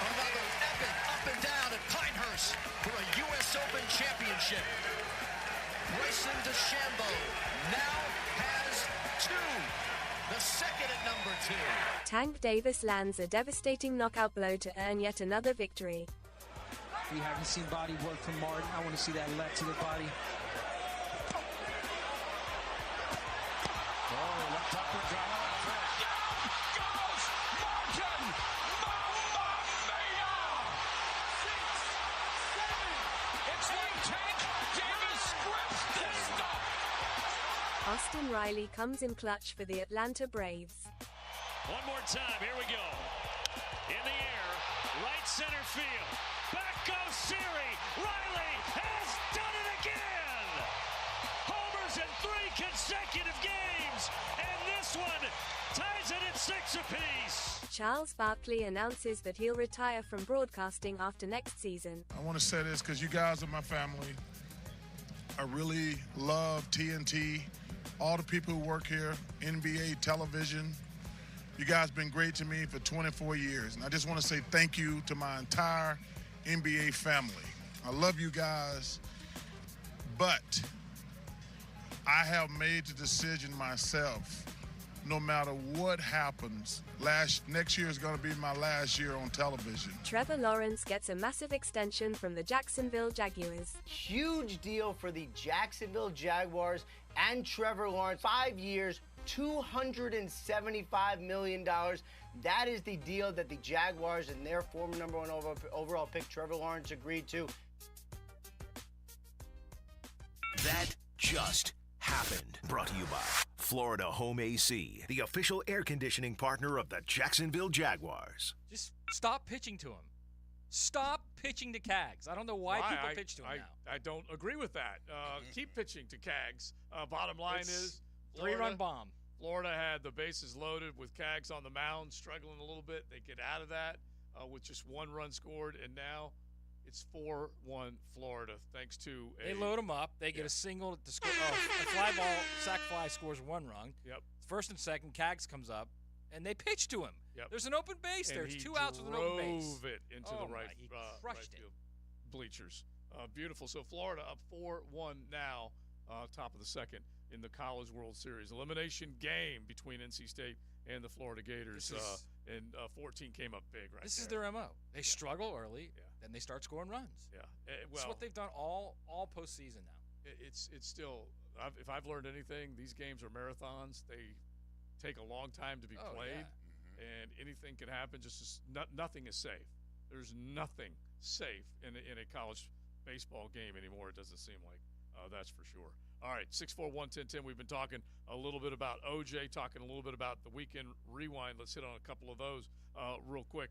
Another epic up and down at Pinehurst. headfirst for a U.S. Open championship. Bryson DeChambeau now has 2. The second at number 2. Tank Davis lands a devastating knockout blow to earn yet another victory. We haven't seen body work from Martin. I want to see that left to the body. Oh, left uppercut. Goes Martin! Mamma mia! 6, 7. It's like Tank Davis scripts this stuff. Austin Riley comes in clutch for the Atlanta Braves. One more time, here we go. In the air, right center field. Back goes Siri. Riley has done it again. Homers in 3 consecutive games. And this one ties it at 6 apiece. Charles Barkley announces that he'll retire from broadcasting after next season. I want to say this because you guys are my family. I really love TNT, all the people who work here, NBA television. You guys been great to me for 24 years. And I just want to say thank you to my entire NBA family. I love you guys, but I have made the decision myself. No matter what happens, next year is going to be my last year on television. Trevor Lawrence gets a massive extension from the Jacksonville Jaguars. Huge deal for the Jacksonville Jaguars and Trevor Lawrence. 5 years, $275 million. That is the deal that the Jaguars and their former number 1 overall pick, Trevor Lawrence, agreed to. That just happened. Brought to you by Florida Home AC, the official air conditioning partner of the Jacksonville Jaguars. Just stop pitching to him. Stop pitching to Cags. I don't know why people pitch to him now. I don't agree with that. Keep pitching to Cags. Bottom line is Florida, 3-run bomb. Florida had the bases loaded with Cags on the mound, struggling a little bit. They get out of that with just 1 run scored, and now it's 4-1 Florida thanks to They load them up. They get a single to score. A fly ball, sac fly scores 1 run. Yep. First and second, Cags comes up, and they pitch to him. Yep. There's an open base there. It's 2 outs with an open base. Drove it into the right, he crushed right it. field bleachers. Beautiful. So Florida up 4-1 now, top of the second in the College World Series. Elimination game between NC State and the Florida Gators. And 14 came up big right This there. is their MO. They struggle early, then they start scoring runs. Yeah. It's what they've done all postseason now. It's still, if I've learned anything, these games are marathons. They take a long time to be played, and anything can happen. Nothing is safe. There's nothing safe in a college baseball game anymore, it doesn't seem like. That's for sure. All right, 641-1010. We've been talking a little bit about OJ, talking a little bit about the weekend rewind. Let's hit on a couple of those real quick.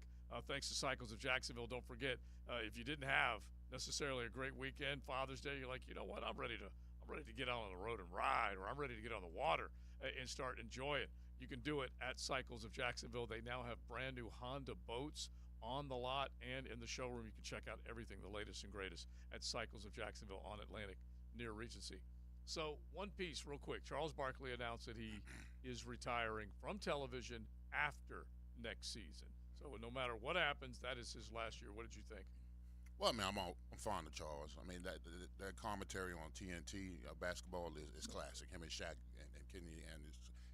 Thanks to Cycles of Jacksonville. Don't forget, if you didn't have necessarily a great weekend, Father's Day, you're like, you know what, I'm ready to get out on the road and ride, or I'm ready to get on the water and start enjoying. You can do it at Cycles of Jacksonville. They now have brand new Honda boats on the lot and in the showroom. You can check out everything, the latest and greatest, at Cycles of Jacksonville on Atlantic near Regency. So one piece real quick. Charles Barkley announced that he is retiring from television after next season. So no matter what happens, that is his last year. What did you think? Well, I mean, I'm fond of Charles. I mean, that commentary on TNT basketball is classic. Him and Shaq and Kenny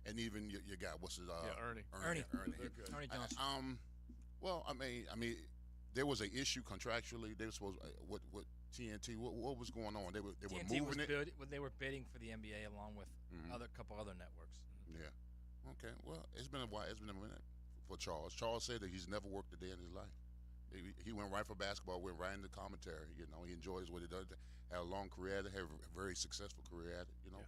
and even your guy, what's his Ernie. Ernie Johnson. Well, I mean, there was an issue contractually. They were supposed what TNT. What was going on? They were TNT moving it. When they were bidding for the NBA along with a couple other networks. Yeah. Okay. Well, it's been a while. It's been a minute for Charles. Charles said that he's never worked a day in his life. He went right for basketball, went right into commentary. You know, he enjoys what he does. Had a long career, had a very successful career at it. You know,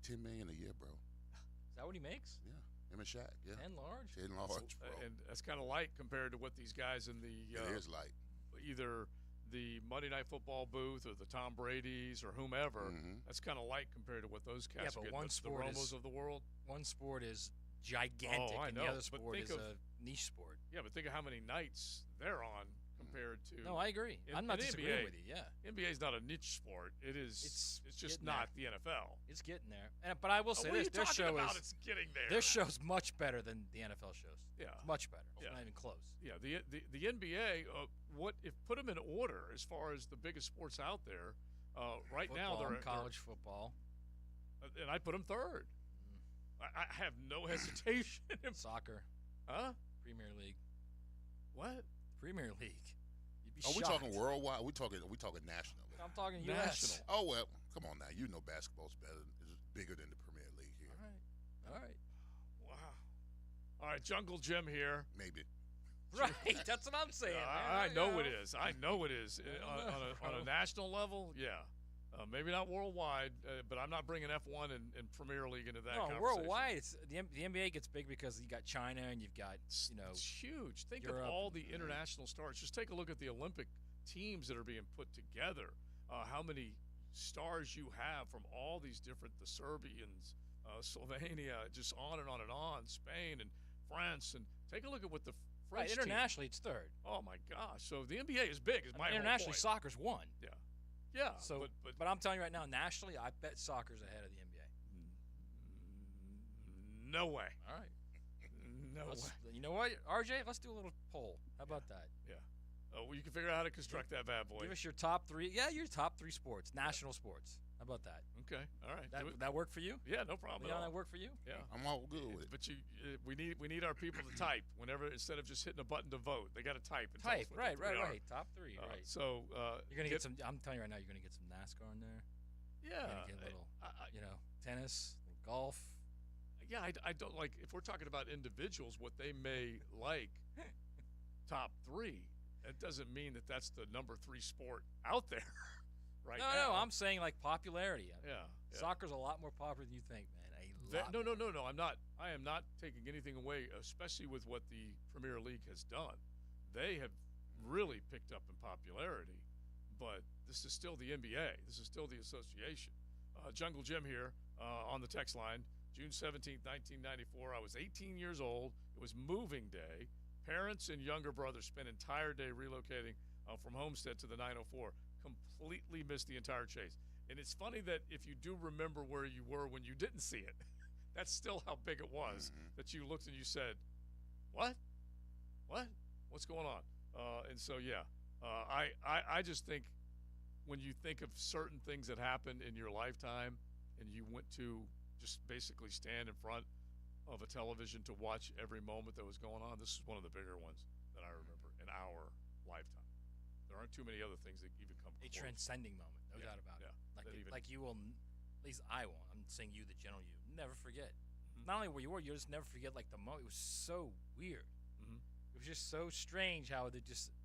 $10 million a year, bro. Is that what he makes? Yeah, him and Shaq. Yeah, 10 large. 10 large, bro. And that's kind of light compared to what these guys in the it is light. Either the Monday Night Football booth or the Tom Brady's or whomever. That's kind of light compared to what those cats are getting. The Romos of the world. One sport is gigantic, I know. and the other sport is a niche sport. Yeah, but think of how many nights they're on compared to. No, I agree. I'm not disagreeing with you. Yeah, NBA is not a niche sport. It is. It's just not the NFL. It's getting there. But I will say this: their show is. It's getting there. Their show's much better than the NFL shows. Yeah, much better. Yeah, not even close. Yeah, the NBA put them in order as far as the biggest sports out there. Right now, they're college football, and I put them third. I have no hesitation. Soccer, huh? Premier League. What? Premier League. You'd be Are we shocked. talking worldwide? Are we talking national? I'm talking national. U.S. Oh well, come on now. You know basketball's is bigger than the Premier League here. All right. Wow. All right, Jungle Jim here. Maybe. Right, that's what I'm saying. I know it is. I know it is. On a national level, yeah. Maybe not worldwide, but I'm not bringing F1 and Premier League into that conversation. Worldwide, it's the NBA gets big because you got China and you've got, It's huge. Think Europe of all the international stars. Just take a look at the Olympic teams that are being put together. How many stars you have from all these different, the Serbians, Slovenia, just on and on and on, Spain and France. And take a look at what the French team. Internationally, it's third. Oh, my gosh. So the NBA is big, is my whole internationally, point. soccer's one. Yeah. Yeah. So, but I'm telling you right now, nationally, I bet soccer's ahead of the NBA. No way. All right. No way. You know what, RJ? Let's do a little poll. How about that? Yeah. Well, you can figure out how to construct that bad boy. Give us your top three. Yeah, your top three sports, national sports. How about that? Okay. All right. That work for you? Yeah, no problem. Leon, that work for you? Yeah. I'm all good with it. But we need our people to type whenever, instead of just hitting a button to vote. They got to type. And tell us what right. the three are. Top three, right. So you're gonna get some. I'm telling you right now, you're gonna get some NASCAR in there. Yeah. You're gonna get a little, tennis, golf. Yeah, I don't like, if we're talking about individuals, what they may like, top three. It doesn't mean that that's the number 3 sport out there right now. No, I'm saying like popularity. Yeah. Soccer's a lot more popular than you think, man. No, I'm not. I am not taking anything away, especially with what the Premier League has done. They have really picked up in popularity, but this is still the NBA. This is still the association. Jungle Jim here on the text line. June 17th, 1994. I was 18 years old. It was moving day. Parents and younger brothers spent entire day relocating from Homestead to the 904. Completely missed the entire chase. And it's funny that if you do remember where you were when you didn't see it, that's still how big it was, that you looked and you said, what? What's going on? And so, yeah, I just think when you think of certain things that happened in your lifetime and you went to just basically stand in front of a television to watch every moment that was going on, this is one of the bigger ones that I remember in our lifetime. There aren't too many other things that even come close. A transcending moment, no doubt about it. Like you will, at least I won't. I'm saying you, the general you, never forget. Not only where you were, you'll just never forget like the moment. It was so weird. It was just so strange how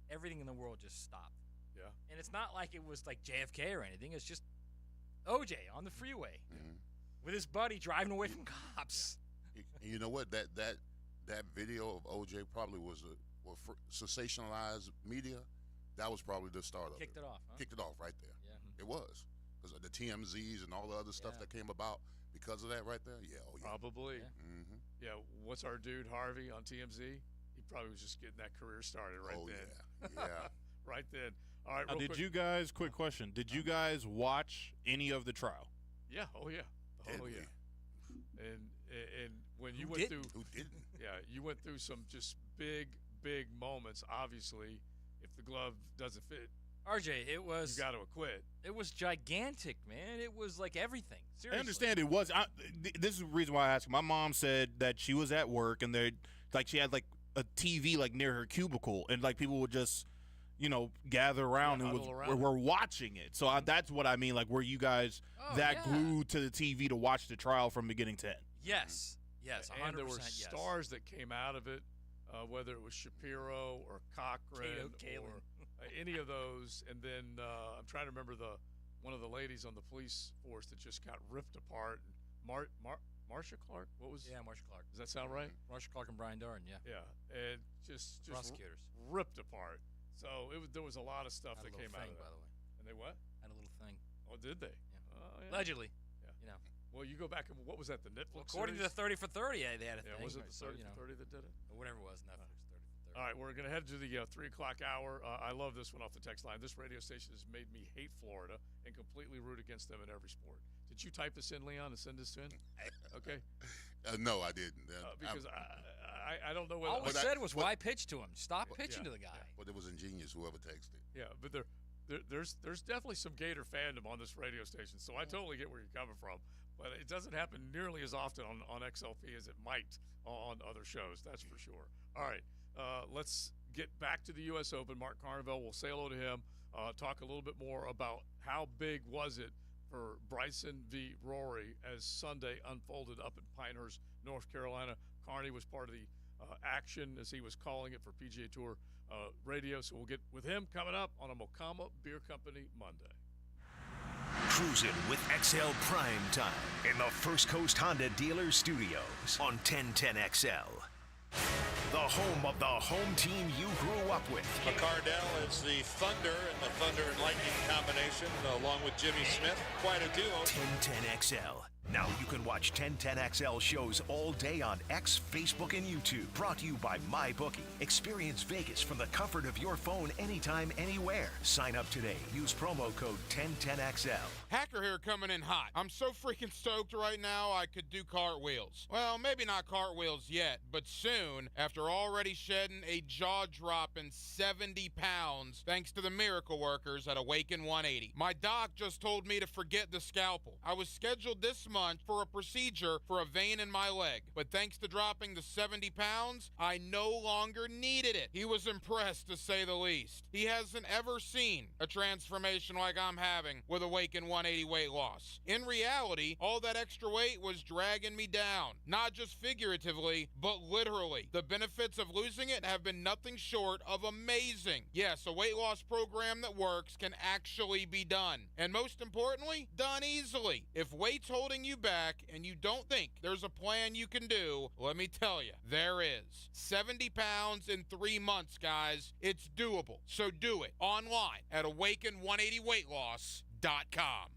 everything in the world just stopped. Yeah. And it's not like it was like JFK or anything. It's just OJ on the freeway with his buddy driving away from cops. And you know what? That video of OJ probably was sensationalized media. That was probably the start of it. Kicked it off. Huh? Kicked it off right there. Yeah. It was. Because of the TMZs and all the other stuff that came about because of that right there. Yeah. Oh, yeah. Probably. Yeah. Yeah. What's our dude Harvey on TMZ? He probably was just getting that career started right then. Yeah. Right then. All right. Now, you guys? Quick question. Did you guys watch any of the trial? Yeah. Oh yeah. Did oh we? yeah. And when you Who went didn't? through, Who didn't? yeah, you went through some just big moments. Obviously, if the glove doesn't fit, RJ, it was. You got to acquit. It was gigantic, man. It was like everything. Seriously. I understand it was. This is the reason why I asked. My mom said that she was at work and she had like a TV like near her cubicle, and like people would just, gather around and were watching it. So that's what I mean. Like, were you guys glued to the TV to watch the trial from beginning to end? Yes. 100%. And there were stars that came out of it, whether it was Shapiro or Cochran or any of those. And then I'm trying to remember one of the ladies on the police force that just got ripped apart. Marsha Clark? What was? Yeah, Marsha Clark. Does that sound right? Marsha Clark and Brian Darden. Yeah. Yeah, and just prosecutors ripped apart. So there was a lot of stuff that came out of it. By the way. And they what? Had a little thing. Oh, did they? Yeah. Yeah. Allegedly. Yeah. Well, you go back and what was that? The Netflix? According series? to the 30 for 30, they had a thing. Yeah, was it the 30 for 30 that did it? Or whatever it was, Netflix 30 for 30. All right, we're going to head to the 3 o'clock hour. I love this one off the text line. This radio station has made me hate Florida and completely root against them in every sport. Did Did you type this in, Leon, and send this to him? Okay. No, I didn't. Because I don't know whether. All we said was why pitch to him? Stop pitching to the guy. But it was ingenious, whoever texted. Yeah, but there's definitely some Gator fandom on this radio station, so I totally get where you're coming from. But it doesn't happen nearly as often on XLP as it might on other shows, that's for sure. All right, let's get back to the U.S. Open. Mark Carnevale, we'll say hello to him, talk a little bit more about how big was it for Bryson v. Rory as Sunday unfolded up in Pinehurst, North Carolina. Carney was part of the action, as he was calling it, for PGA Tour radio, so we'll get with him coming up on a Mokama Beer Company Monday. Cruising with XL Prime Time in the First Coast Honda Dealer Studios on 1010XL. The home of the home team you grew up with. McCardell is the Thunder and the Thunder and Lightning combination, along with Jimmy Smith. Quite a duo. 1010XL. Now you can watch 1010XL shows all day on X, Facebook, and YouTube. Brought to you by MyBookie. Experience Vegas from the comfort of your phone anytime, anywhere. Sign up today. Use promo code 1010XL. Hacker here coming in hot. I'm so freaking stoked right now I could do cartwheels. Well, maybe not cartwheels yet, but soon, after already shedding a jaw-dropping 70 pounds thanks to the miracle workers at Awaken 180. My doc just told me to forget the scalpel. I was scheduled this month for a procedure for a vein in my leg, but thanks to dropping the 70 pounds, I no longer needed it. He was impressed, to say the least. He hasn't ever seen a transformation like I'm having with Awaken 180 weight loss. In reality, all that extra weight was dragging me down, not just figuratively, but literally. The benefits of losing it have been nothing short of amazing. Yes, a weight loss program that works can actually be done, and most importantly, done easily. If weight's holding you back and you don't think there's a plan you can do, let me tell you, there is. 70 pounds in 3 months, guys. It's doable. So do it online at awaken180weightloss.com.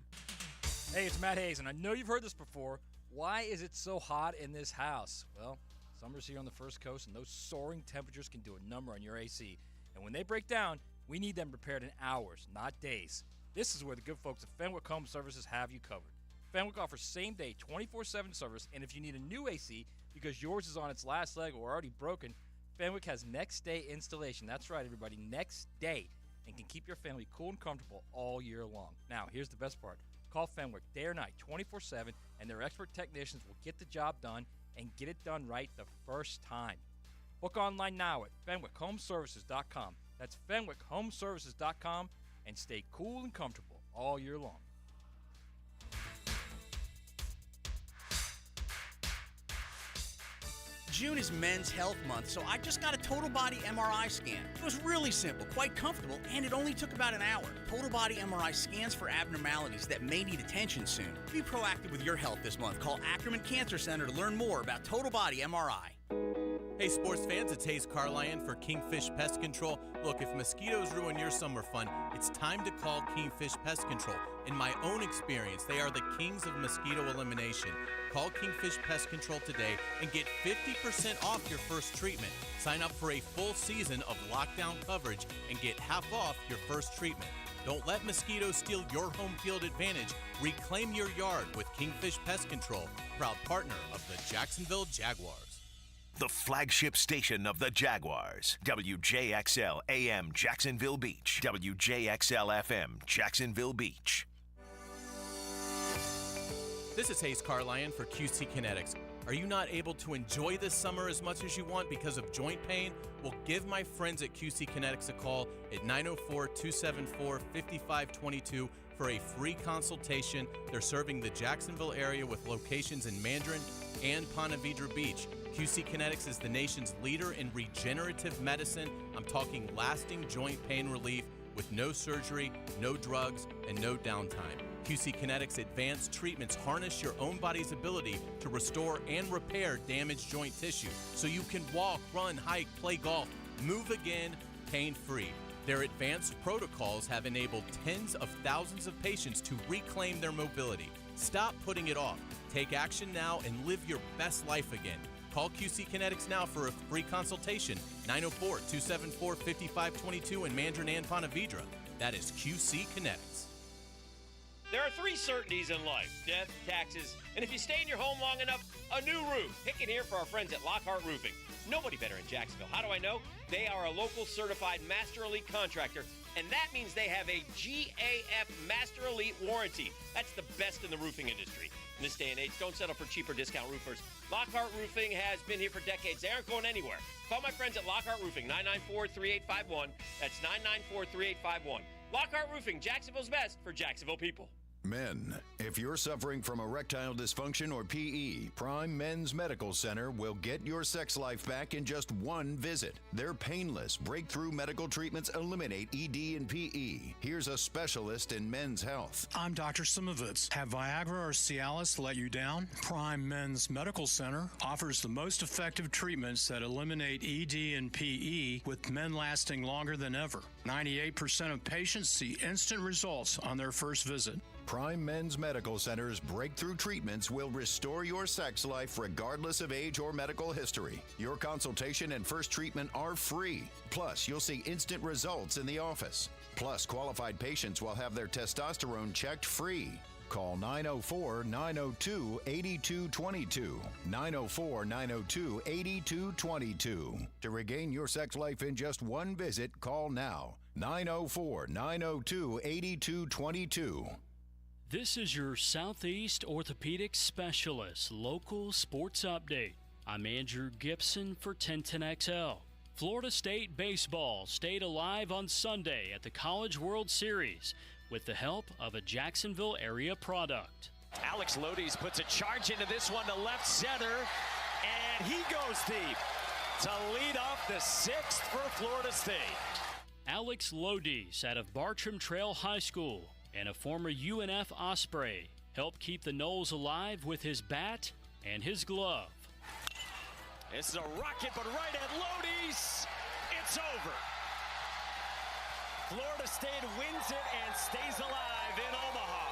Hey, it's Matt Hayes, and I know you've heard this before. Why is it so hot in this house? Well, summer's here on the First Coast, and those soaring temperatures can do a number on your AC. And when they break down, we need them repaired in hours, not days. This is where the good folks at Fenwick Home Services have you covered. Fenwick offers same-day, 24/7 service, and if you need a new AC because yours is on its last leg or already broken, Fenwick has next-day installation. That's right, everybody, next day, and can keep your family cool and comfortable all year long. Now, here's the best part. Call Fenwick day or night, 24/7, and their expert technicians will get the job done and get it done right the first time. Book online now at FenwickHomeservices.com. That's FenwickHomeservices.com, and stay cool and comfortable all year long. June is Men's Health Month, so I just got a total body MRI scan. It was really simple, quite comfortable, and it only took about an hour. Total body MRI scans for abnormalities that may need attention soon. Be proactive with your health this month. Call Ackerman Cancer Center to learn more about total body MRI. Hey sports fans, it's Hayes Carlyon for Kingfish Pest Control. Look, if mosquitoes ruin your summer fun, it's time to call Kingfish Pest Control. In my own experience, they are the kings of mosquito elimination. Call Kingfish Pest Control today and get 50% off your first treatment. Sign up for a full season of lockdown coverage and get half off your first treatment. Don't let mosquitoes steal your home field advantage. Reclaim your yard with Kingfish Pest Control, proud partner of the Jacksonville Jaguars. The flagship station of the Jaguars. WJXL AM Jacksonville Beach. WJXL FM Jacksonville Beach. This is Hayes Carlyon for QC Kinetics. Are you not able to enjoy this summer as much as you want because of joint pain? Well, give my friends at QC Kinetics a call at 904-274-5522 for a free consultation. They're serving the Jacksonville area with locations in Mandarin and Ponte Vedra Beach. QC Kinetics is the nation's leader in regenerative medicine. I'm talking lasting joint pain relief with no surgery, no drugs, and no downtime. QC Kinetics advanced treatments harness your own body's ability to restore and repair damaged joint tissue so you can walk, run, hike, play golf, move again, pain-free. Their advanced protocols have enabled tens of thousands of patients to reclaim their mobility. Stop putting it off. Take action now and live your best life again. Call QC Kinetics now for a free consultation, 904-274-5522 in Mandarin and Ponte Vedra. That is QC Kinetics. There are 3 certainties in life: death, taxes, and if you stay in your home long enough, a new roof. Pick it here for our friends at Lockhart Roofing. Nobody better in Jacksonville. How do I know? They are a local certified Master Elite contractor, and that means they have a GAF Master Elite warranty. That's the best in the roofing industry. In this day and age, don't settle for cheaper discount roofers. Lockhart Roofing has been here for decades. They aren't going anywhere. Call my friends at Lockhart Roofing, 994-3851. That's 994-3851. Lockhart Roofing, Jacksonville's best for Jacksonville people. Men, if you're suffering from erectile dysfunction or PE, Prime Men's Medical Center will get your sex life back in just one visit. Their painless, breakthrough medical treatments eliminate ED and PE. Here's a specialist in men's health. I'm Dr. Simovitz. Have Viagra or Cialis let you down? Prime Men's Medical Center offers the most effective treatments that eliminate ED and PE, with men lasting longer than ever. 98% of patients see instant results on their first visit. Prime Men's Medical Center's breakthrough treatments will restore your sex life regardless of age or medical history. Your consultation and first treatment are free. Plus, you'll see instant results in the office. Plus, qualified patients will have their testosterone checked free. Call 904-902-8222. 904-902-8222. To regain your sex life in just one visit, call now. 904-902-8222. This is your Southeast Orthopedic Specialist local sports update. I'm Andrew Gibson for 1010XL. Florida State baseball stayed alive on Sunday at the College World Series with the help of a Jacksonville area product. Alex Lodies puts a charge into this one to left center, and he goes deep to lead off the 6th for Florida State. Alex Lodies out of Bartram Trail High School and a former UNF Osprey helped keep the Noles alive with his bat and his glove. This is a rocket, but right at Lodies, it's over. Florida State wins it and stays alive in Omaha.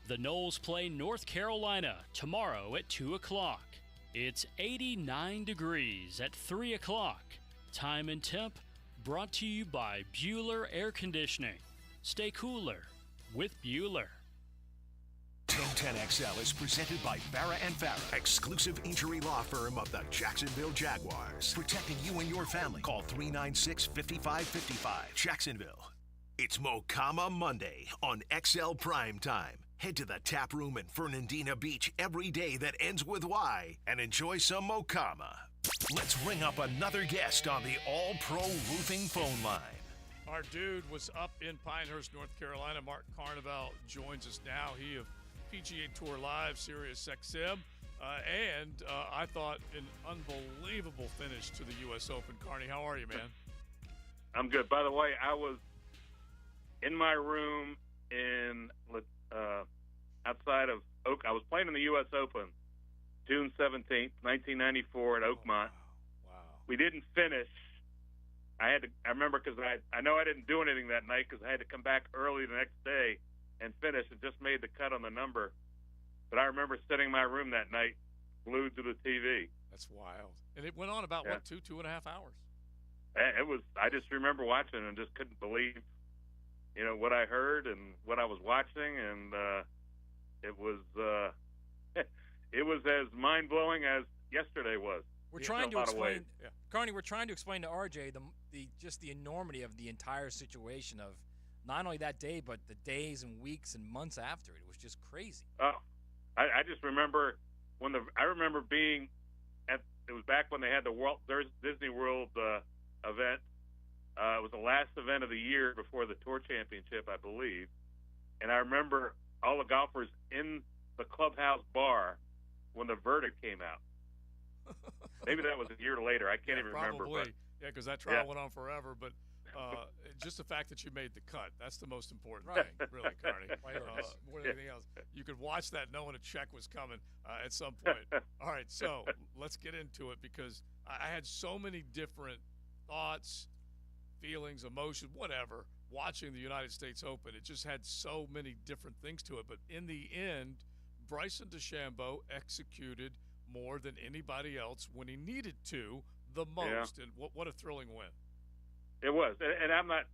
The Noles play North Carolina tomorrow at 2 o'clock. It's 89 degrees at 3 o'clock. Time and temp brought to you by Bueller Air Conditioning. Stay cooler with Bueller. 1010XL is presented by Farah & Farah, exclusive injury law firm of the Jacksonville Jaguars. Protecting you and your family. Call 396-5555. Jacksonville. It's Mocama Monday on XL Primetime. Head to the tap room in Fernandina Beach every day that ends with Y and enjoy some Mocama. Let's ring up another guest on the All-Pro Roofing phone line. Our dude was up in Pinehurst, North Carolina. Mark Carnival joins us now. He of PGA Tour Live, Sirius XM, and I thought an unbelievable finish to the U.S. Open. Carney, how are you, man? I'm good. By the way, I was in my room in outside of Oak. I was playing in the U.S. Open, June 17th, 1994 at Oakmont. Wow. We didn't finish. I remember because I know I didn't do anything that night because I had to come back early the next day and finish and just made the cut on the number. But I remember sitting in my room that night glued to the TV. That's wild. And it went on about, what, 2.5 hours? It was. I just remember watching and just couldn't believe, what I heard and what I was watching. And it was it was as mind-blowing as yesterday was. We're trying to explain, Carney, we're trying to explain to RJ just the enormity of the entire situation of not only that day, but the days and weeks and months after it. It was just crazy. Oh, I just remember I remember being it was back when they had the Disney World event. It was the last event of the year before the Tour Championship, I believe. And I remember all the golfers in the clubhouse bar when the verdict came out. Maybe that was a year later. I can't even remember. Probably. Yeah, because that trial went on forever. But just the fact that you made the cut, that's the most important thing, really, Carney. More than anything else. You could watch that knowing a check was coming at some point. All right, so let's get into it because I had so many different thoughts, feelings, emotions, whatever, watching the United States Open. It just had so many different things to it. But in the end, Bryson DeChambeau executed more than anybody else when he needed to the most. And what a thrilling win. It was. And I'm not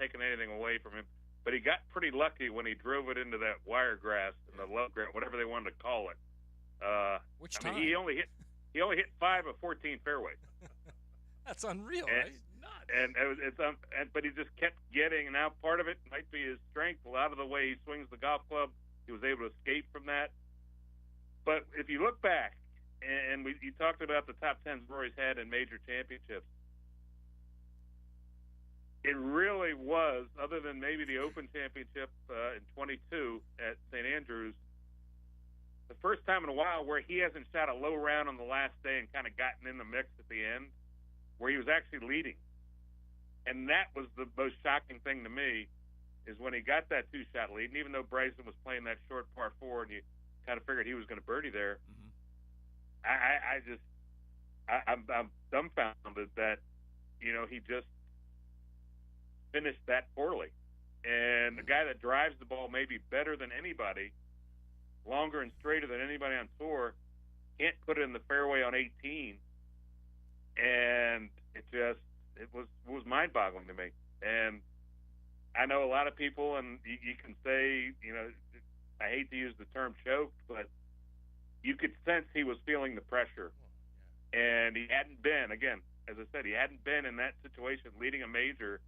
taking anything away from him but he got pretty lucky when he drove it into that wiregrass and the love grass, whatever they wanted to call it. Which I mean, time? he only hit 5 of 14 fairways. That's unreal, and, right? But he just kept getting. And now part of it might be his strength. A lot of the way he swings the golf club, he was able to escape from that. But if you look back, and you talked about the top 10s Rory's had in major championships, it really was, other than maybe the Open Championship in 22 at St. Andrews, the first time in a while where he hasn't shot a low round on the last day and kind of gotten in the mix at the end, where he was actually leading. And that was the most shocking thing to me, is when he got that 2-shot lead. And even though Bryson was playing that short par 4 and you kind of figured he was going to birdie there, I'm dumbfounded that, he just finished that poorly. And the guy that drives the ball maybe better than anybody, longer and straighter than anybody on tour, can't put it in the fairway on 18. And it was mind-boggling to me. And I know a lot of people, and you can say, I hate to use the term choke, but you could sense he was feeling the pressure. And he hadn't been, again, as I said, he hadn't been in that situation leading a major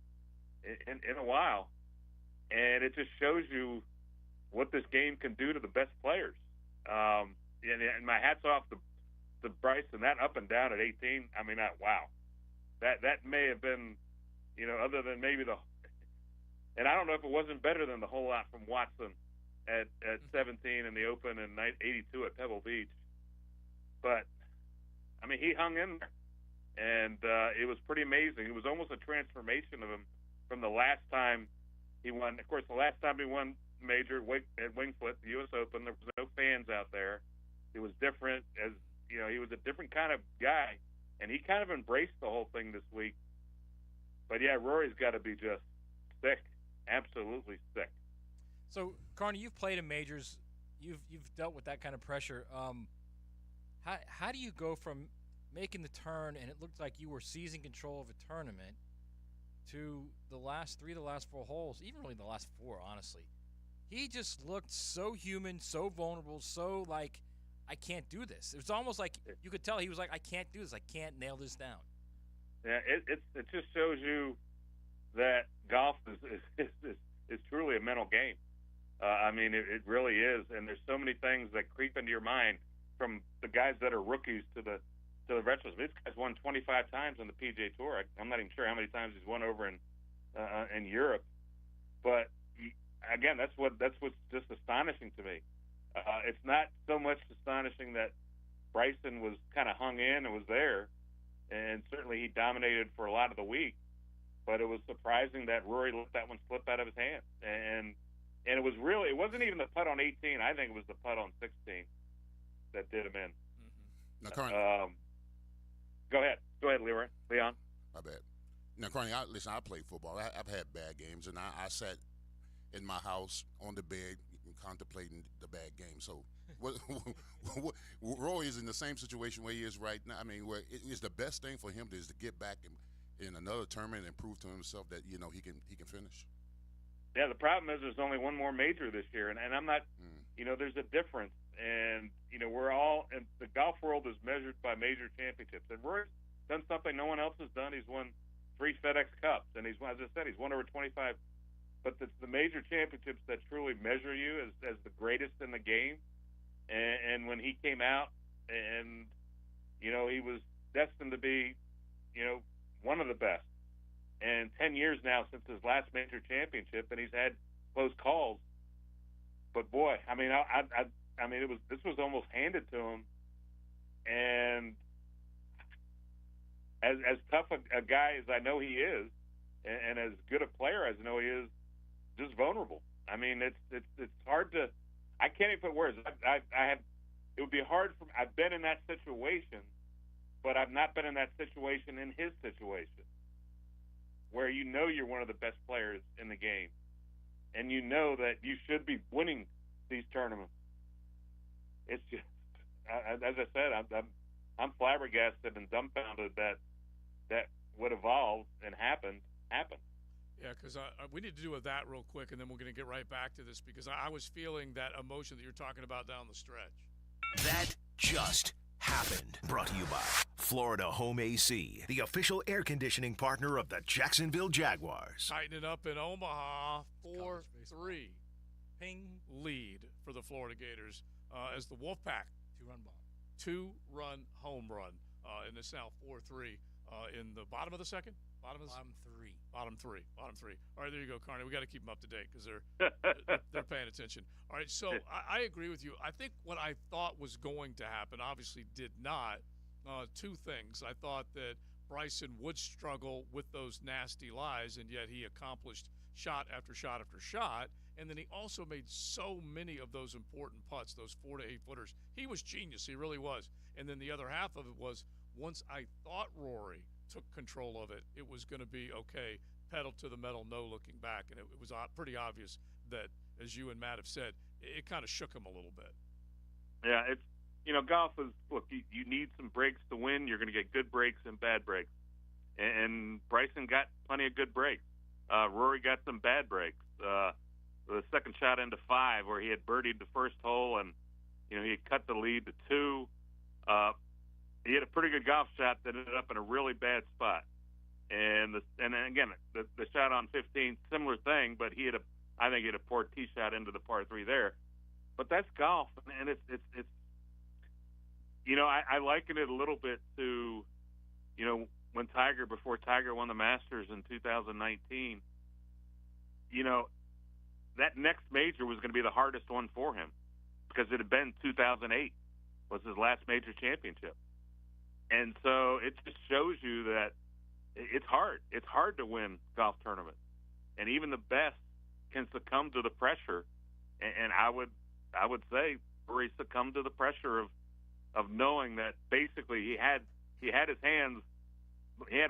in a while. And it just shows you what this game can do to the best players. And my hat's off to Bryson, that up and down at 18. I mean, wow. That may have been, other than maybe and I don't know if it wasn't better than the whole lot from Watson at 17 in the Open and 82 at Pebble Beach. But, I mean, he hung in there. And it was pretty amazing. It was almost a transformation of him from the last time he won. Of course, the last time he won major at Winged Foot, the U.S. Open, there was no fans out there. It was different. He was a different kind of guy. And he kind of embraced the whole thing this week. But, yeah, Rory's got to be just sick, absolutely sick. So, Carney, you've played in majors. You've dealt with that kind of pressure. How do you go from making the turn, and it looked like you were seizing control of a tournament, to the last 4 holes, even really the last 4, honestly? He just looked so human, so vulnerable, so like, I can't do this. It was almost like you could tell he was like, I can't do this. I can't nail this down. Yeah, it just shows you that golf is truly a mental game. I mean, it really is, and there's so many things that creep into your mind, from the guys that are rookies to the veterans. This guy's won 25 times on the PGA Tour. I'm not even sure how many times he's won over in Europe, but again, that's what's just astonishing to me. It's not so much astonishing that Bryson was kind of hung in and was there, and certainly he dominated for a lot of the week, but it was surprising that Rory let that one slip out of his hand. And it wasn't even the putt on 18. I think it was the putt on 16 that did him in. Now, Carney, go ahead, Leon. My bad. Now, Carney, listen, I played football. I've had bad games, and I sat in my house on the bed contemplating the bad game. So Roy is in the same situation where he is right now. I mean, where it is the best thing for him is to get back in another tournament and prove to himself that he can finish. Yeah, the problem is there's only one more major this year, and I'm not. There's a difference, and we're all in the golf world is measured by major championships, and Roy's done something no one else has done. He's won 3 FedEx Cups, and as I said, he's won over 25. But it's the major championships that truly measure you as the greatest in the game. And when he came out, and he was destined to be, one of the best. And 10 years now since his last major championship, and he's had close calls. But boy, I mean, this was almost handed to him. And as tough a guy as I know he is, and as good a player as I know he is, just vulnerable. I mean, it's hard to. I can't even put words. I have. It would be hard for. I've been in that situation, but I've not been in that situation in his situation, where you're one of the best players in the game, and you know that you should be winning these tournaments. It's just, as I said, I'm flabbergasted and dumbfounded that what evolved and happened. Yeah, because we need to do that real quick, and then we're going to get right back to this because I was feeling that emotion that you're talking about down the stretch. That just happened. Brought to you by Florida Home AC, the official air conditioning partner of the Jacksonville Jaguars. Tightening up in Omaha, 4-3. Ping. Lead for the Florida Gators as the Wolfpack. Two-run home run in this now 4-3 in the bottom of the second? Bottom three. Bottom three. All right, there you go, Carney. We got to keep them up to date because they're paying attention. All right, so I agree with you. I think what I thought was going to happen obviously did not. Two things. I thought that Bryson would struggle with those nasty lies, and yet he accomplished shot after shot after shot. And then he also made so many of those important putts, those 4 to 8 footers. He was genius. He really was. And then the other half of it was once I thought Rory took control of it, it was going to be, okay, pedal to the metal, no looking back. And it was pretty obvious that, as you and Matt have said, it kind of shook him a little bit. Yeah, it's, golf is, look, you need some breaks to win. You're going to get good breaks and bad breaks. And Bryson got plenty of good breaks. Rory got some bad breaks. The second shot into 5 where he had birdied the first hole and, he had cut the lead to 2. He had a pretty good golf shot that ended up in a really bad spot. And again, the shot on 15, similar thing, but I think he had a poor tee shot into the par 3 there. But that's golf, and it's I liken it a little bit to, when before Tiger won the Masters in 2019, that next major was going to be the hardest one for him because it had been 2008 was his last major championship. And so it just shows you that it's hard. It's hard to win golf tournaments. And even the best can succumb to the pressure. And I would say Rory succumbed to the pressure of knowing that basically he had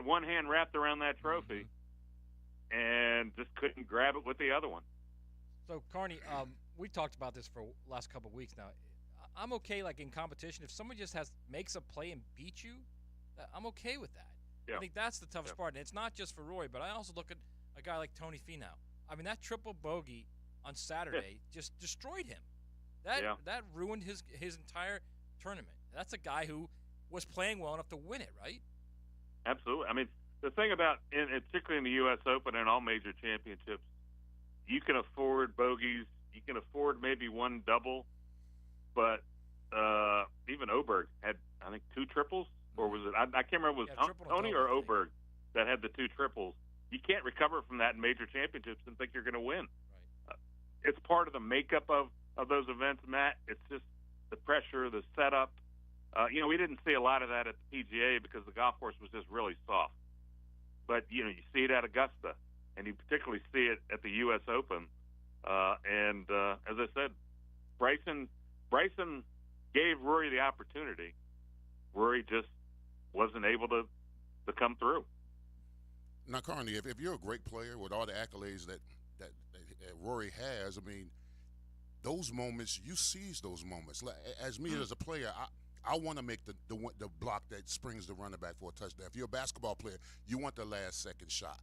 one hand wrapped around that trophy and just couldn't grab it with the other one. So, Carney, we talked about this for the last couple of weeks now. I'm okay, like, in competition. If someone just makes a play and beats you, I'm okay with that. Yeah. I think that's the toughest part. And it's not just for Rory, but I also look at a guy like Tony Finau. I mean, that triple bogey on Saturday just destroyed him. That ruined his entire tournament. That's a guy who was playing well enough to win it, right? Absolutely. I mean, the thing about, particularly in the U.S. Open and all major championships, you can afford bogeys. You can afford maybe one double. But even Oberg had, I think, 2 triples. Or was it? I can't remember. Was Tony or Oberg that had the 2 triples? You can't recover from that in major championships and think you're going to win. Right. It's part of the makeup of those events, Matt. It's just the pressure, the setup. We didn't see a lot of that at the PGA because the golf course was just really soft. But, you see it at Augusta, and you particularly see it at the U.S. Open. And as I said, Bryson gave Rory the opportunity. Rory just wasn't able to come through. Now, Carney, if you're a great player with all the accolades that Rory has, I mean, those moments, you seize those moments. As me as a player, I want to make the block that springs the running back for a touchdown. If you're a basketball player, you want the last second shot.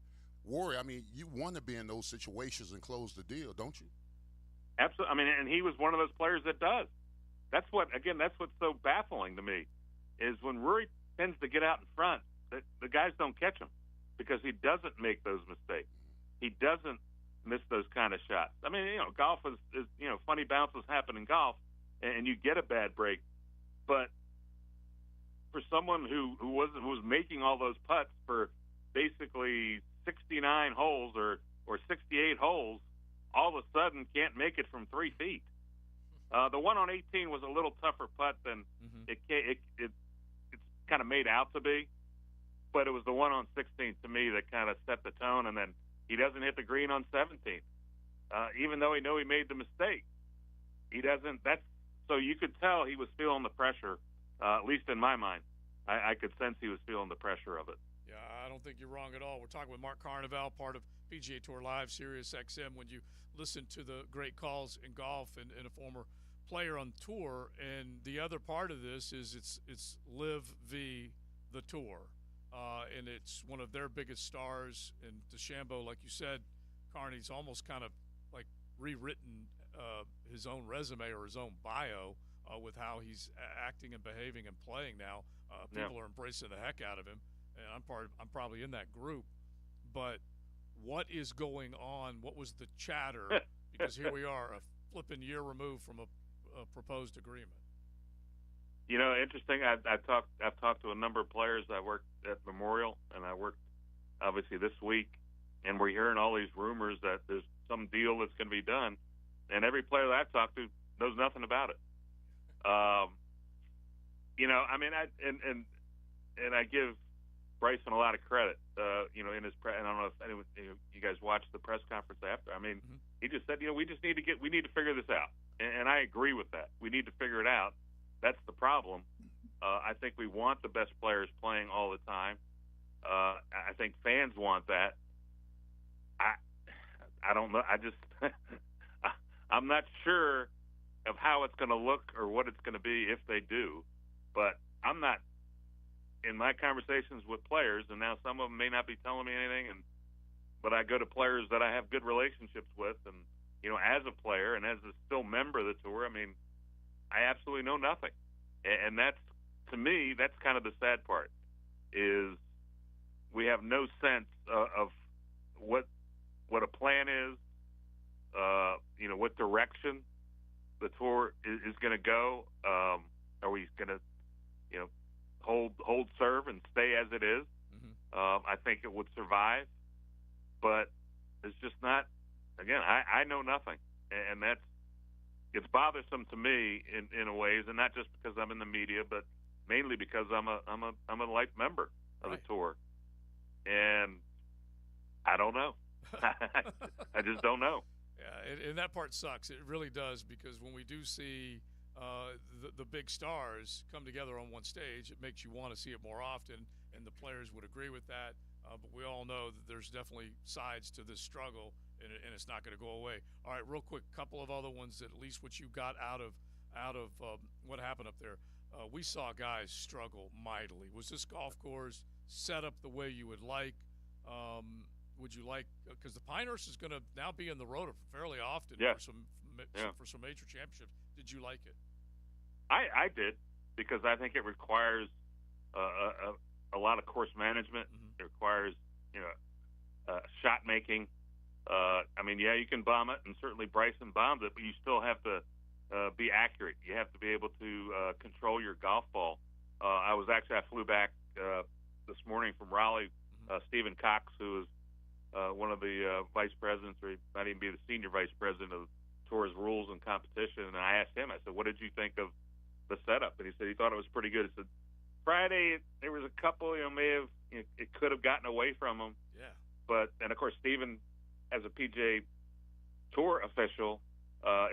Rory, I mean, you want to be in those situations and close the deal, don't you? Absolutely. I mean, and he was one of those players that does. That's what's so baffling to me, is when Rory tends to get out in front, the guys don't catch him because he doesn't make those mistakes. He doesn't miss those kind of shots. I mean, golf is funny bounces happen in golf, and you get a bad break. But for someone who was making all those putts for basically 69 holes or 68 holes, all of a sudden can't make it from 3 feet. The one on 18 was a little tougher putt than it's kind of made out to be, but it was the one on 16 to me that kind of set the tone. And then he doesn't hit the green on 17, even though he knew he made the mistake. He doesn't. So you could tell he was feeling the pressure. At least in my mind, I could sense he was feeling the pressure of it. Yeah, I don't think you're wrong at all. We're talking with Mark Carnival, part of PGA Tour Live, Sirius XM. When you listen to the great calls in golf and a former player on tour, and the other part of this is it's Live v. the Tour. and it's one of their biggest stars. And DeChambeau, like you said, Carney's almost kind of like rewritten his own resume or his own bio with how he's acting and behaving and playing now. People are embracing the heck out of him, and I'm probably in that group. But what is going on? What was the chatter? Because here we are, a flipping year removed from a proposed agreement. You know, interesting. I've talked to a number of players. I worked at Memorial, and I worked obviously this week, and we're hearing all these rumors that there's some deal that's going to be done, and every player that I've talked to knows nothing about it. You know, I mean, and I give Bryson a lot of credit. You know, in his and I don't know if anyone, you guys watched the press conference after. I mean, he just said, you know, we need to figure this out, and I agree with that. We need to figure it out. That's the problem. I think we want the best players playing all the time. I think fans want that. I don't know. I just I'm not sure of how it's going to look or what it's going to be if they do. But I'm not, in my conversations with players, and now some of them may not be telling me anything, but I go to players that I have good relationships with, and you know, as a player and as a still member of the tour, I mean, I absolutely know nothing. And that's, to me, that's kind of the sad part, is we have no sense of what a plan is, you know, what direction the tour is going to go. Are we going to, you know, hold serve and stay as it is? I think it would survive, but it's just not. Again, I know nothing, and it's bothersome to me in a ways, and not just because I'm in the media, but mainly because I'm a life member of the tour, and I don't know. I just don't know. Yeah, and that part sucks. It really does, because when we do see the big stars come together on one stage, it makes you want to see it more often, and the players would agree with that. But we all know that there's definitely sides to this struggle, and it's not going to go away. All right, real quick, couple of other ones that at least what you got out of what happened up there. We saw guys struggle mightily. Was this golf course set up the way you would like? Would you like, because the Pinehurst is going to now be in the road fairly often for some major championships. Did you like it? I did, because I think it requires a lot of course management. It requires, you know, shot making. I mean, yeah, you can bomb it, and certainly Bryson bombed it, but you still have to be accurate. You have to be able to control your golf ball. I flew back this morning from Raleigh. Stephen Cox, who is one of the vice presidents, or he might even be the senior vice president of Tour's rules and competition, and I asked him, I said, what did you think of the setup? And he said he thought it was pretty good. He said, Friday, there was a couple, you know, it could have gotten away from him. Yeah. But, and of course, Stephen, as a PGA Tour official,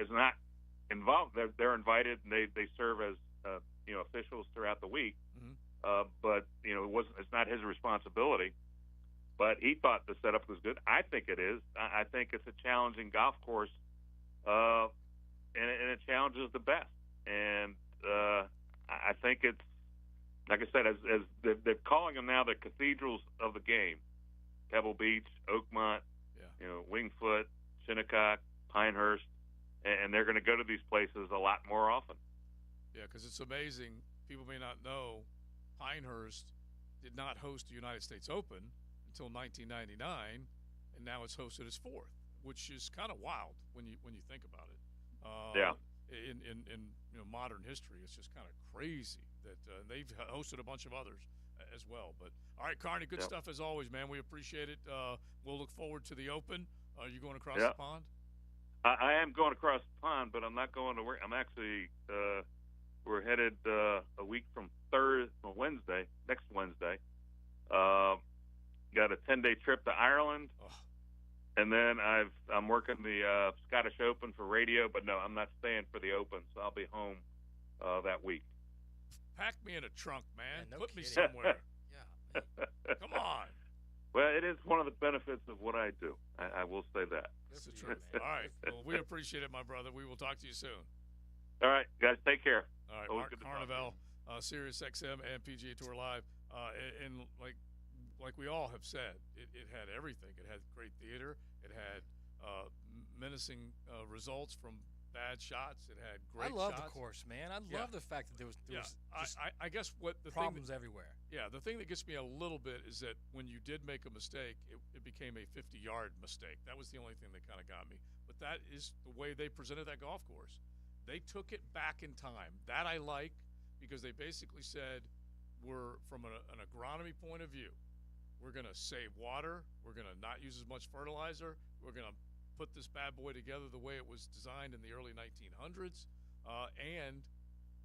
is not involved. They're invited, and they serve as, you know, officials throughout the week. But, you know, it's not his responsibility. But he thought the setup was good. I think it is. I think it's a challenging golf course, and it challenges the best. And I think it's, like I said, as they're calling them now the cathedrals of the game: Pebble Beach, Oakmont, you know, Wingfoot, Shinnecock, Pinehurst, and they're going to go to these places a lot more often. Yeah, because it's amazing. People may not know Pinehurst did not host the United States Open until 1999, and now it's hosted its fourth, which is kind of wild when you think about it. In you know, modern history, it's just kind of crazy that they've hosted a bunch of others as well. But all right, Carney, good stuff as always, man. We appreciate it. We'll look forward to the Open. Are you going across the pond? I am going across the pond, but I'm not going to work. I'm actually we're headed a week from Wednesday, next Wednesday. Got a 10-day trip to Ireland, and then I'm working the Scottish Open for radio. But no, I'm not staying for the Open, so I'll be home that week. Pack me in a trunk, man. No Put me kidding. somewhere. Come on. Well, it is one of the benefits of what I do. I will say that. That's the truth. All right. Well, we appreciate it, my brother. We will talk to you soon. All right, guys. Take care. All right, Always Mark good to Carnevale, Sirius XM and PGA Tour Live. And like like we all have said, it had everything. It had great theater. It had menacing results from bad shots. It had great shots. I love the course, man. I love the fact that there was just I guess what the problems thing everywhere. Yeah, the thing that gets me a little bit is that when you did make a mistake, it became a 50-yard mistake. That was the only thing that kind of got me. But that is the way they presented that golf course. They took it back in time. That I like, because they basically said, we're from an agronomy point of view, we're going to save water, we're going to not use as much fertilizer, we're going to put this bad boy together the way it was designed in the early 1900s, and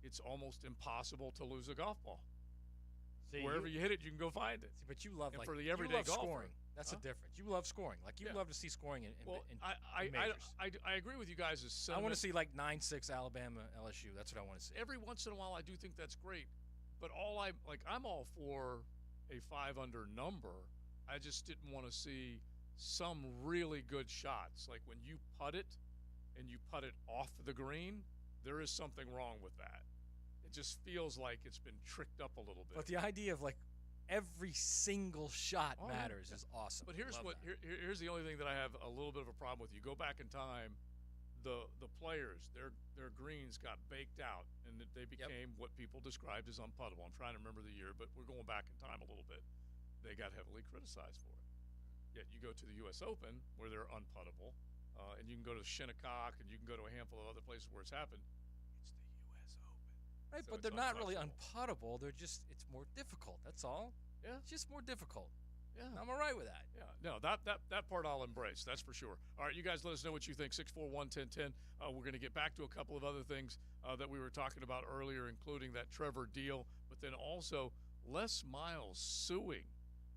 it's almost impossible to lose a golf ball. See, wherever you hit it, you can go find it. See, but you love for the everyday golfer, scoring. That's the difference. You love scoring. Like you love to see scoring in majors. I agree with you guys. I want to see like 9-6 Alabama LSU. That's what I want to see. Every once in a while, I do think that's great, but I'm all for a 5-under number. I just didn't want to see some really good shots. Like when you putt it and you putt it off the green, there is something wrong with that. It just feels like it's been tricked up a little bit. But the idea of like every single shot matters is awesome. But here's here's the only thing that I have a little bit of a problem with. You go back in time, the players, their greens got baked out, and they became what people described as unputtable. I'm trying to remember the year, but we're going back in time a little bit. They got heavily criticized for it. Yet you go to the U.S. Open where they're unputtable, and you can go to Shinnecock, and you can go to a handful of other places where it's happened. It's the U.S. Open. Right, So but it's they're not really untouchable. unputtable. It's more difficult. That's all. Yeah. It's just more difficult. Yeah. I'm all right with that. Yeah, no, that part I'll embrace. That's for sure. All right, you guys let us know what you think. 641-1010. We're going to get back to a couple of other things that we were talking about earlier, including that Trevor deal, but then also Les Miles suing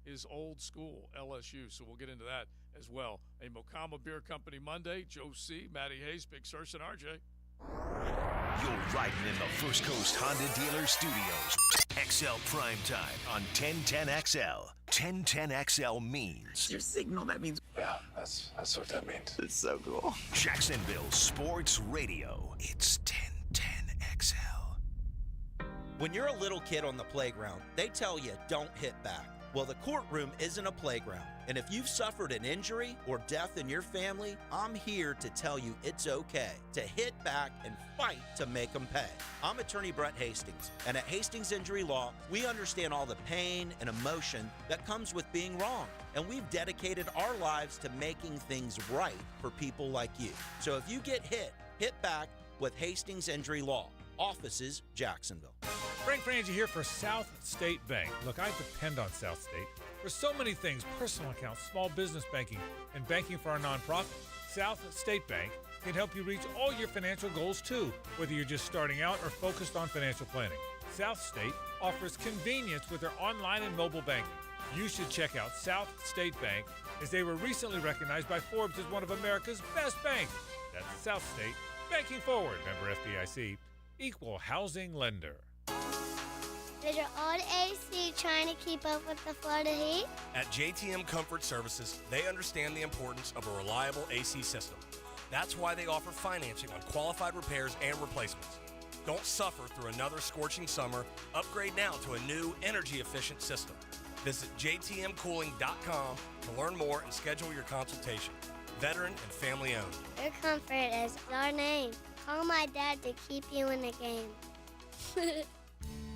his old school, LSU. So we'll get into that as well. A Mokama Beer Company Monday. Joe C., Matty Hayes, Big Searcy, and RJ. You're riding in the First Coast Honda Dealer Studios. XL Primetime on 1010XL. 1010XL means. Your signal, that means. Yeah, that's what that means. It's so cool. Jacksonville Sports Radio. It's 1010XL. When you're a little kid on the playground, they tell you don't hit back. Well, the courtroom isn't a playground, and if you've suffered an injury or death in your family, I'm here to tell you it's okay to hit back and fight to make them pay. I'm attorney Brett Hastings, and at Hastings Injury Law, we understand all the pain and emotion that comes with being wrong, and we've dedicated our lives to making things right for people like you. So if you get hit back with Hastings Injury Law. Offices, Jacksonville. Frank Frangie here for South State Bank. Look, I depend on South State for so many things: personal accounts, small business banking, and banking for our nonprofit. South State Bank can help you reach all your financial goals too, whether you're just starting out or focused on financial planning. South State offers convenience with their online and mobile banking. You should check out South State Bank, as they were recently recognized by Forbes as one of America's best banks. That's South State, banking forward. Member FDIC. Equal housing lender. Is your old AC trying to keep up with the Florida heat? At JTM Comfort Services, they understand the importance of a reliable AC system. That's why they offer financing on qualified repairs and replacements. Don't suffer through another scorching summer. Upgrade now to a new, energy-efficient system. Visit jtmcooling.com to learn more and schedule your consultation. Veteran and family owned. Your comfort is our name. Call my dad to keep you in the game.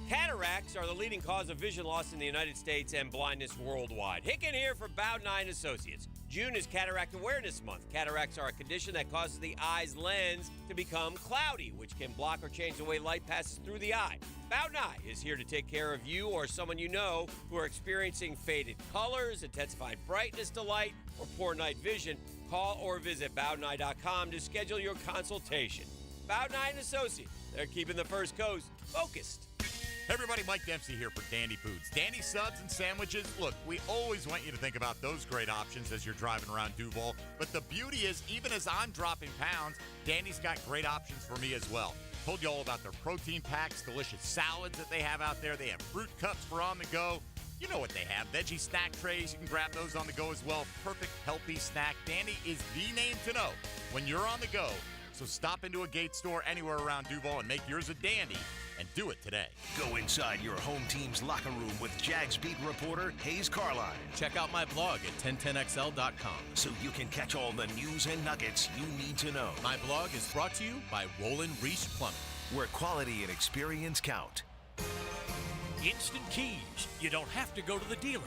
Cataracts are the leading cause of vision loss in the United States and blindness worldwide. Hicken here for Bowdnine Associates. June is Cataract Awareness Month. Cataracts are a condition that causes the eye's lens to become cloudy, which can block or change the way light passes through the eye. Bowdnine is here to take care of you or someone you know who are experiencing faded colors, intensified brightness to light, or poor night vision. Call or visit Bowdnine.com to schedule your consultation. Bowdnine Associates, they're keeping the First Coast focused. Hey everybody, Mike Dempsey here for Dandy Foods. Dandy subs and sandwiches. Look, we always want you to think about those great options as you're driving around Duval. But the beauty is, even as I'm dropping pounds, Dandy's got great options for me as well. Told you all about their protein packs, delicious salads that they have out there. They have fruit cups for on the go. You know what they have. Veggie snack trays. You can grab those on the go as well. Perfect, healthy snack. Dandy is the name to know when you're on the go. So stop into a Gate store anywhere around Duval and make yours a dandy and do it today. Go inside your home team's locker room with Jags beat reporter Hayes Carline. Check out my blog at 1010xl.com so you can catch all the news and nuggets you need to know. My blog is brought to you by Roland Reach Plumbing, where quality and experience count. Instant Keys. You don't have to go to the dealer.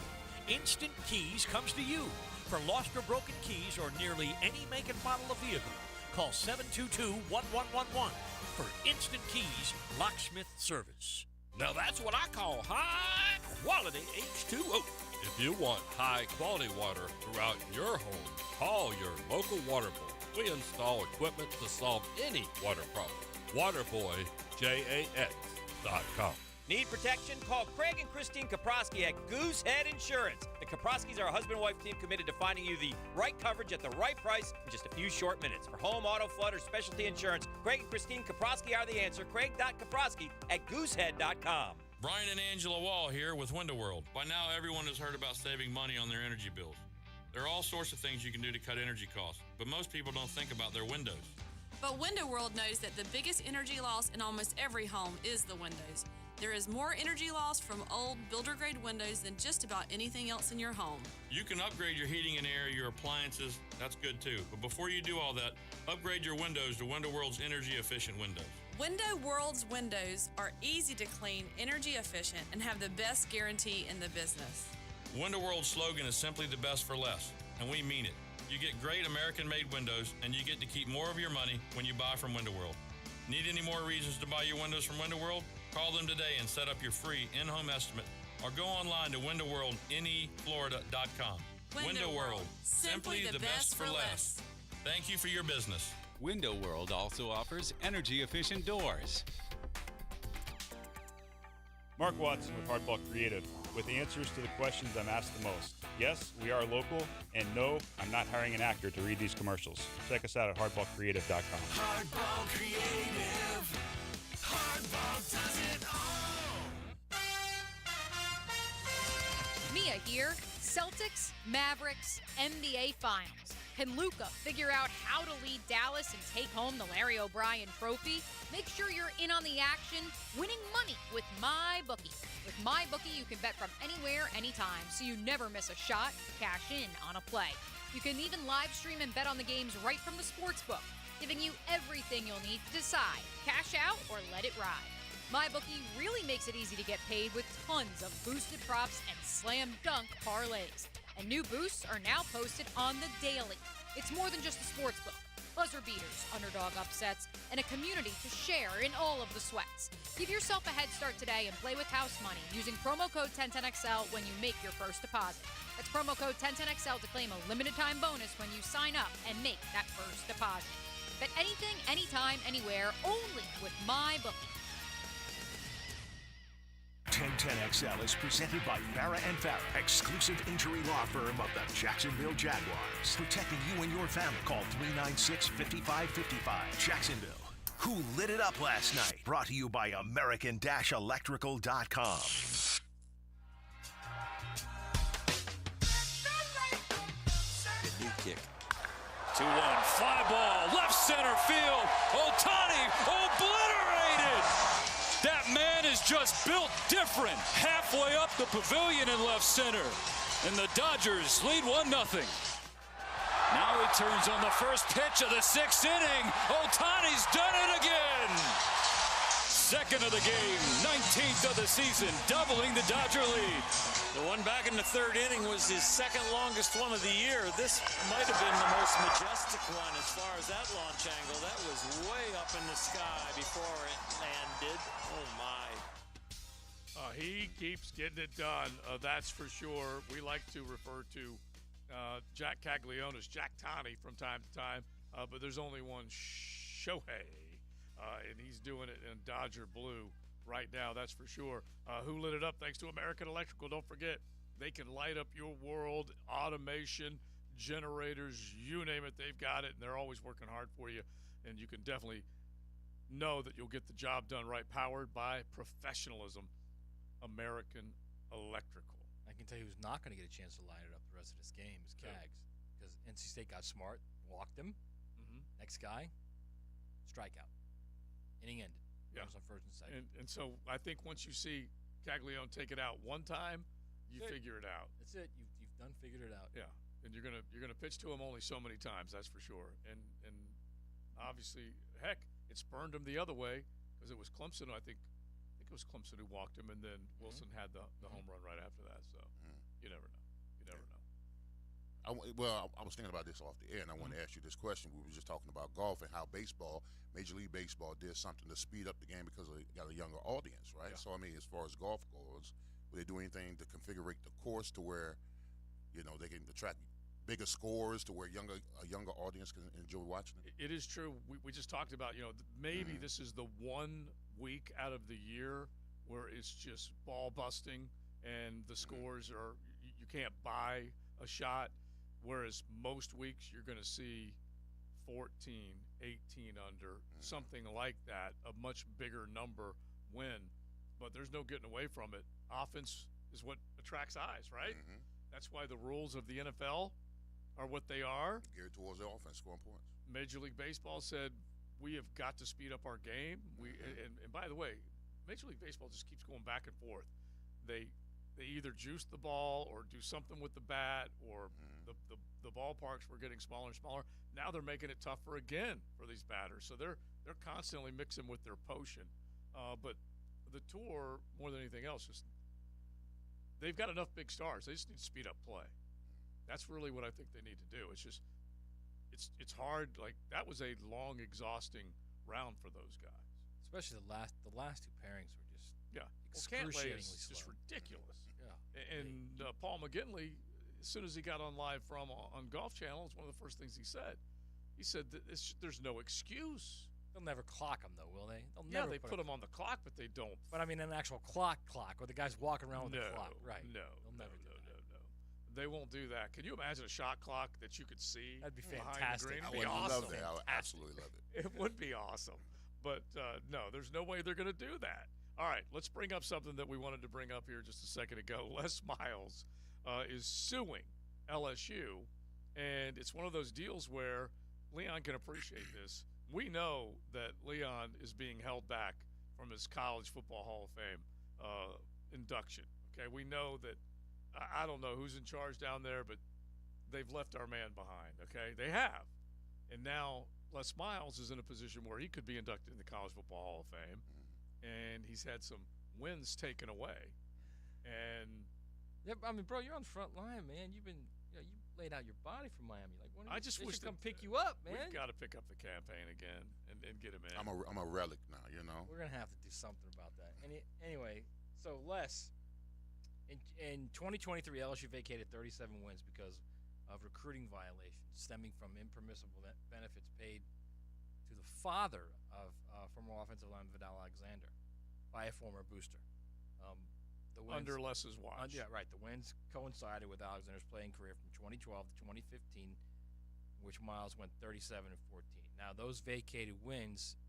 Instant Keys comes to you. For lost or broken keys or nearly any make and model of vehicle, call 722-1111 for Instant Keys locksmith service. Now that's what I call high quality H2O. If you want high quality water throughout your home, call your local water boy. We install equipment to solve any water problem. Waterboyjas.com. Need protection? Call Craig and Christine Kaprosky at Goosehead Insurance. The Kaproskys are a husband-wife team committed to finding you the right coverage at the right price in just a few short minutes. For home, auto, flood, or specialty insurance, Craig and Christine Kaprosky are the answer. Craig.Kaprosky at Goosehead.com. Brian and Angela Wall here with Window World. By now, everyone has heard about saving money on their energy bills. There are all sorts of things you can do to cut energy costs, but most people don't think about their windows. But Window World knows that the biggest energy loss in almost every home is the windows. There is more energy loss from old builder-grade windows than just about anything else in your home. You can upgrade your heating and air, your appliances. That's good too. But before you do all that, upgrade your windows to Window World's energy-efficient windows. Window World's windows are easy to clean, energy efficient, and have the best guarantee in the business. Window World's slogan is simply the best for less, and we mean it. You get great American-made windows, and you get to keep more of your money when you buy from Window World. Need any more reasons to buy your windows from Window World? Call them today and set up your free in-home estimate, or go online to windowworldneflorida.com. Window World, simply the best for less. Thank you for your business. Window World also offers energy-efficient doors. Mark Watson with Hardball Creative, with answers to the questions I'm asked the most. Yes, we are local, and no, I'm not hiring an actor to read these commercials. Check us out at hardballcreative.com. Hardball Creative. Hardball does it all. Mia here. Celtics, Mavericks, NBA Finals. Can Luka figure out how to lead Dallas and take home the Larry O'Brien Trophy? Make sure you're in on the action, winning money with MyBookie. With MyBookie, you can bet from anywhere, anytime, so you never miss a shot, cash in on a play. You can even live stream and bet on the games right from the sportsbook, giving you everything you'll need to decide, cash out or let it ride. MyBookie really makes it easy to get paid with tons of boosted props and slam dunk parlays. And new boosts are now posted on the daily. It's more than just a sportsbook. Buzzer beaters, underdog upsets, and a community to share in all of the sweats. Give yourself a head start today and play with house money using promo code 1010XL when you make your first deposit. That's promo code 1010XL to claim a limited time bonus when you sign up and make that first deposit. Bet anything, anytime, anywhere, only with MyBookie. 1010XL is presented by Farrah & Farrah, exclusive injury law firm of the Jacksonville Jaguars. Protecting you and your family. Call 396-5555. Jacksonville. Who lit it up last night? Brought to you by American-Electrical.com. New kick. 2-1. Fly ball. Left center field. Ohtani obliterated. That man is just built different. Halfway up the pavilion in left center. And the Dodgers lead 1-0. Now he turns on the first pitch of the 6th inning. Ohtani's done it again. Second of the game, 19th of the season, doubling the Dodger lead. The one back in the 3rd inning was his second longest one of the year. This might have been the most majestic one as far as that launch angle. That was way up in the sky before it landed. Oh, my. He keeps getting it done, that's for sure. We like to refer to Jack Caglione as Jack Tani from time to time, but there's only one Shohei, and he's doing it in Dodger blue right now, that's for sure. Who lit it up? Thanks to American Electrical. Don't forget, they can light up your world, automation, generators, you name it, they've got it, and they're always working hard for you, and you can definitely know that you'll get the job done right. Powered by professionalism. American Electrical. I can tell you who's not going to get a chance to light it up the rest of this game is Cags, because NC State got smart, walked him. Next guy, strikeout. Inning ended. runners on first and second. And so I think once you see Caglione take it out one time, you figure it out. That's it. You've done figured it out. Yeah, and you're gonna pitch to him only so many times. That's for sure. And obviously, heck, it's burned him the other way because it was Clemson. I think it was Clemson who walked him, and then Wilson had the home run right after that. So you never know. You never know. I was thinking about this off the air, and I want to ask you this question. We were just talking about golf and how baseball, Major League Baseball, did something to speed up the game because they got a younger audience, right? Yeah. So, I mean, as far as golf goes, will they do anything to configure the course to where, they can attract bigger scores to where a younger audience can enjoy watching it? It is true. We just talked about, maybe this is the 1 week out of the year where it's just ball busting and the scores are, you can't buy a shot. Whereas most weeks you're going to see 14, 18 under, something like that, a much bigger number win. But there's no getting away from it. Offense is what attracts eyes, right? That's why the rules of the NFL are what they are. Geared towards the offense, scoring points. Major League Baseball said, we have got to speed up our game. And by the way, Major League Baseball just keeps going back and forth. They either juice the ball or do something with the bat, or the ballparks were getting smaller and smaller. Now they're making it tougher again for these batters. So they're constantly mixing with their potion. But the tour, more than anything else, they've got enough big stars. They just need to speed up play. That's really what I think they need to do. It's just it's hard. Like, that was a long, exhausting round for those guys. Especially the last two pairings were just Excruciatingly excruciatingly slow. Just ridiculous. Yeah. And Paul McGinley, as soon as he got on live from on Golf Channel, it's one of the first things he said. He said that there's no excuse. They'll never clock them, though, will they? They put them on the clock, but they don't. But I mean, an actual clock, where the guy's walking around with a clock, right? No, They'll never do that. They won't do that. Can you imagine a shot clock that you could see? That'd be behind fantastic. The I green? would Awesome. love that. I would absolutely love it. It would be awesome. But no, there's no way they're going to do that. All right, let's bring up something that we wanted to bring up here just a second ago. Les Miles is suing LSU, and it's one of those deals where Leon can appreciate this. We know that Leon is being held back from his College Football Hall of Fame induction. Okay, we know that. I don't know who's in charge down there, but they've left our man behind. Okay, they have, and now Les Miles is in a position where he could be inducted in the College Football Hall of Fame, and he's had some wins taken away. And yeah, I mean, bro, you're on the front line, man. You laid out your body for Miami. Like, when I just wish to come pick you up, man. We've got to pick up the campaign again and get him in. I'm a relic now, We're gonna have to do something about that. Anyway, so Les, in 2023, LSU vacated 37 wins because of recruiting violations stemming from impermissible benefits paid to the father of former offensive lineman Vidal Alexander by a former booster. The wins, under Les's watch. Yeah, right. The wins coincided with Alexander's playing career from 2012 to 2015, which Miles went 37 and 14. Now, those vacated wins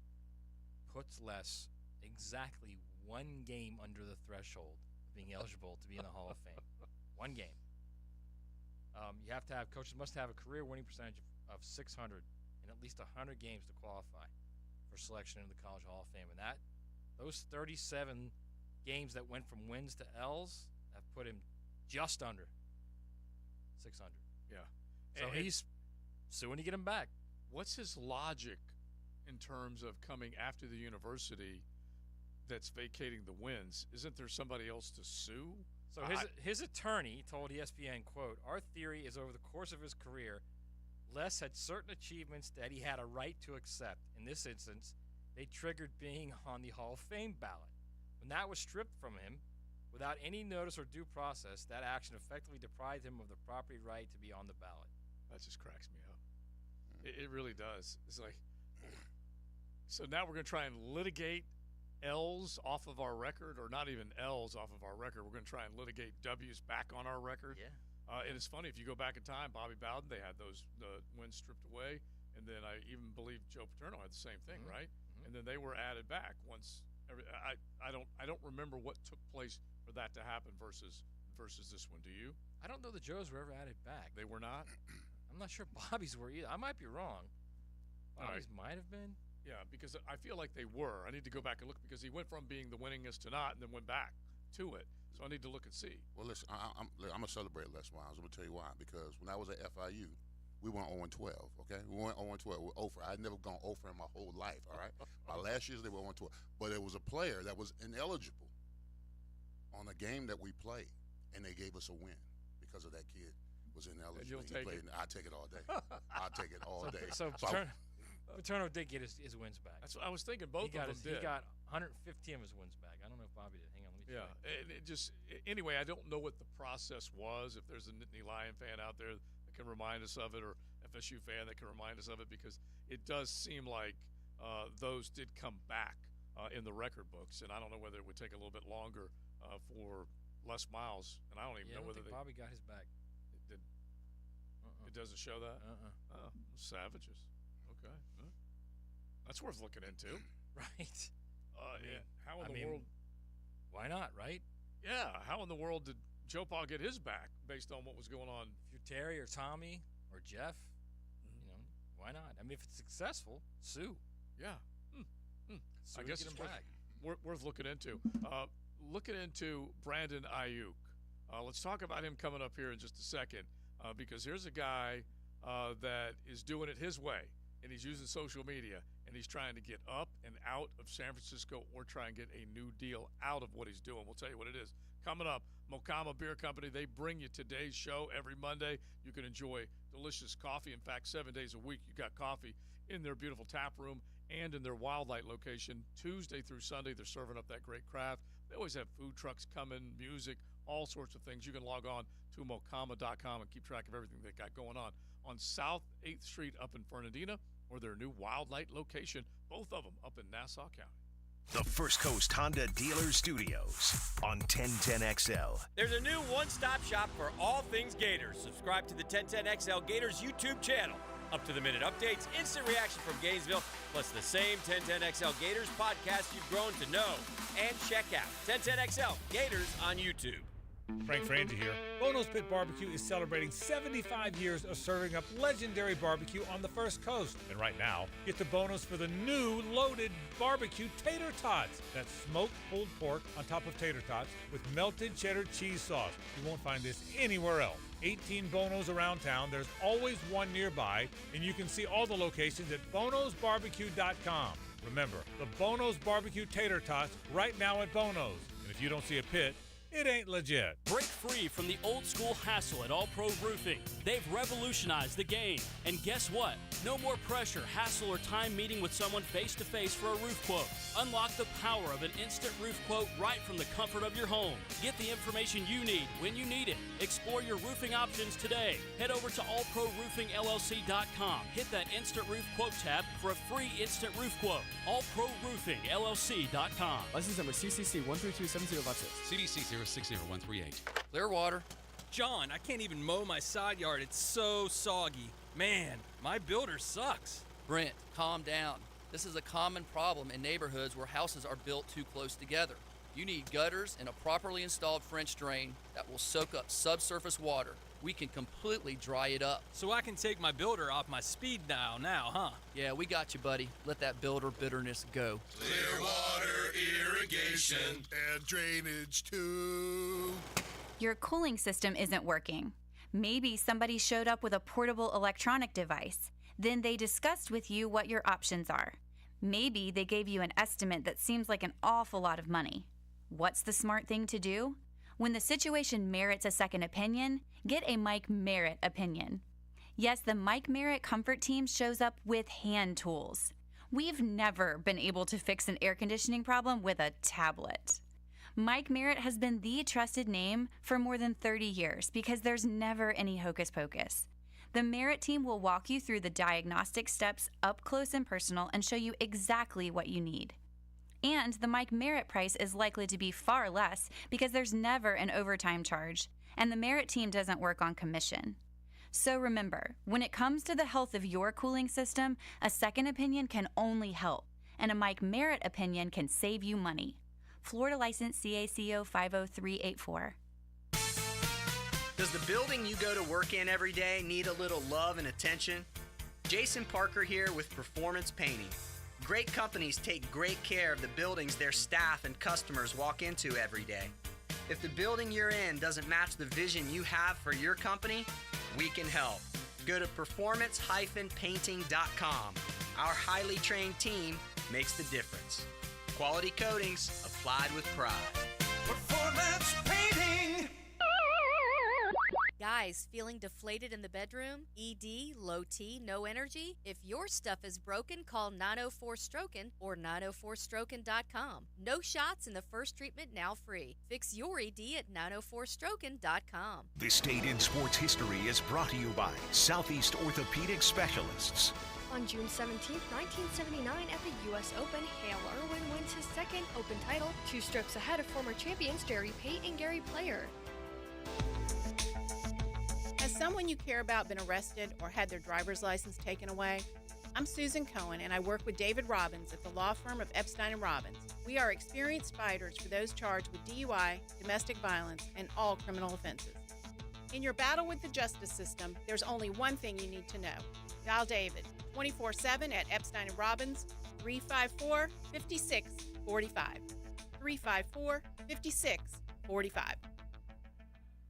puts Les exactly one game under the threshold of being eligible to be in the Hall of Fame. One game. Coaches must have a career winning percentage of 600 and at least 100 games to qualify for selection in the College Hall of Fame. And those 37 games that went from wins to L's have put him just under 600. Yeah. So he's suing to get him back. What's his logic in terms of coming after the university that's vacating the wins? Isn't there somebody else to sue? So his attorney told ESPN, quote, "Our theory is over the course of his career, Les had certain achievements that he had a right to accept. In this instance, they triggered being on the Hall of Fame ballot. When that was stripped from him, without any notice or due process, that action effectively deprived him of the property right to be on the ballot." That just cracks me up. It really does. It's like, so now we're going to try and litigate L's off of our record, or not even L's off of our record. We're going to try and litigate W's back on our record. Yeah. And it's funny, if you go back in time, Bobby Bowden, they had those wins stripped away, and then I even believe Joe Paterno had the same thing, right? And then they were added back once. I don't remember what took place for that to happen versus this one. Do you? I don't know the Joes were ever added back. They were not. I'm not sure Bobby's were either. I might be wrong. Bobby's might have been. Yeah, because I feel like they were. I need to go back and look because he went from being the winningest to not and then went back to it. So I need to look and see. Well, listen, I'm going to celebrate Les Miles. I'm going to tell you why. Because when I was at FIU, we went 0-12, okay? We went 0-12. We're 0 for. I'd never gone 0 for in my whole life, all right? My last years, they were 0-12. But it was a player that was ineligible on a game that we played, and they gave us a win because of that kid was ineligible. And you'll take it. I'll take it all day. I'll take it all day. So Paterno did get his wins back. That's what I was thinking. Both of them did. He got 150 of his wins back. I don't know if Bobby did. Hang on, let me check. Yeah, anyway, I don't know what the process was. If there's a Nittany Lion fan out there that can remind us of it, or FSU fan that can remind us of it, because it does seem like those did come back in the record books, and I don't know whether it would take a little bit longer for Les Miles, and I don't even know whether Bobby got his back. It did. It doesn't show that. Oh, savages. Okay, that's worth looking into. Right. How in the world? Why not, right? Yeah. How in the world did Joe Paul get his back based on what was going on? If you're Terry or Tommy or Jeff, why not? I mean, if it's successful, sue. Yeah. So I guess it's worth looking into. Looking into Brandon Ayuk. Let's talk about him coming up here in just a second, because here's a guy that is doing it his way, and he's using social media, and he's trying to get up and out of San Francisco or try and get a new deal out of what he's doing. We'll tell you what it is. Coming up, Mocama Beer Company, they bring you today's show every Monday. You can enjoy delicious coffee. In fact, 7 days a week, you got coffee in their beautiful tap room and in their Wildlight location. Tuesday through Sunday, they're serving up that great craft. They always have food trucks coming, music, all sorts of things. You can log on to mocama.com and keep track of everything they got going on South 8th Street up in Fernandina, or their new Wildlight location, both of them up in Nassau County. The First Coast Honda Dealer Studios on 1010XL. There's a new one-stop shop for all things Gators. Subscribe to the 1010XL Gators YouTube channel. Up-to-the-minute updates, instant reaction from Gainesville, plus the same 1010XL Gators podcast you've grown to know. And check out 1010XL Gators on YouTube. Frank Frangie here. Bono's Pit Barbecue is celebrating 75 years of serving up legendary barbecue on the First Coast. And right now, get to Bono's for the new loaded barbecue tater tots. That's smoked pulled pork on top of tater tots with melted cheddar cheese sauce. You won't find this anywhere else. 18 Bonos around town. There's always one nearby, and you can see all the locations at bonosbarbecue.com. Remember, the Bono's Barbecue Tater Tots right now at Bono's. And if you don't see a pit, it ain't legit. Break free from the old school hassle at All Pro Roofing. They've revolutionized the game. And guess what? No more pressure, hassle, or time meeting with someone face to face for a roof quote. Unlock the power of an instant roof quote right from the comfort of your home. Get the information you need when you need it. Explore your roofing options today. Head over to allproroofingllc.com. Hit that instant roof quote tab for a free instant roof quote. allproroofingllc.com. License number CCC 1327056. CDC 060138. Clearwater. John, I can't even mow my side yard. It's so soggy. Man, my builder sucks. Brent, calm down. This is a common problem in neighborhoods where houses are built too close together. You need gutters and a properly installed French drain that will soak up subsurface water. We can completely dry it up. So I can take my builder off my speed dial now, huh? Yeah, we got you, buddy. Let that builder bitterness go. Clearwater irrigation and drainage too. Your cooling system isn't working. Maybe somebody showed up with a portable electronic device. Then they discussed with you what your options are. Maybe they gave you an estimate that seems like an awful lot of money. What's the smart thing to do? When the situation merits a second opinion, get a Mike Merritt opinion. Yes, the Mike Merritt Comfort Team shows up with hand tools. We've never been able to fix an air conditioning problem with a tablet. Mike Merritt has been the trusted name for more than 30 years because there's never any hocus pocus. The Merritt team will walk you through the diagnostic steps up close and personal and show you exactly what you need. And the Mike Merritt price is likely to be far less because there's never an overtime charge, and the Merritt team doesn't work on commission. So remember, when it comes to the health of your cooling system, a second opinion can only help, and a Mike Merritt opinion can save you money. Florida license CACO 50384. Does the building you go to work in every day need a little love and attention? Jason Parker here with Performance Painting. Great companies take great care of the buildings their staff and customers walk into every day. If the building you're in doesn't match the vision you have for your company, we can help. Go to performance-painting.com. Our highly trained team makes the difference. Quality coatings applied with pride. Performance Painting! Guys, feeling deflated in the bedroom? ED, low T, no energy? If your stuff is broken, call 904-STROKEN or 904stroken.com. No shots in the first treatment, now free. Fix your ED at 904stroken.com. This date in sports history is brought to you by Southeast Orthopedic Specialists. On June 17, 1979, at the U.S. Open, Hale Irwin wins his second Open title, 2 strokes ahead of former champions Jerry Pate and Gary Player. Has someone you care about been arrested or had their driver's license taken away? I'm Susan Cohen, and I work with David Robbins at the law firm of Epstein & Robbins. We are experienced fighters for those charged with DUI, domestic violence, and all criminal offenses. In your battle with the justice system, there's only one thing you need to know. Dial David 24/7 at Epstein & Robbins, 354-5645. 354-5645.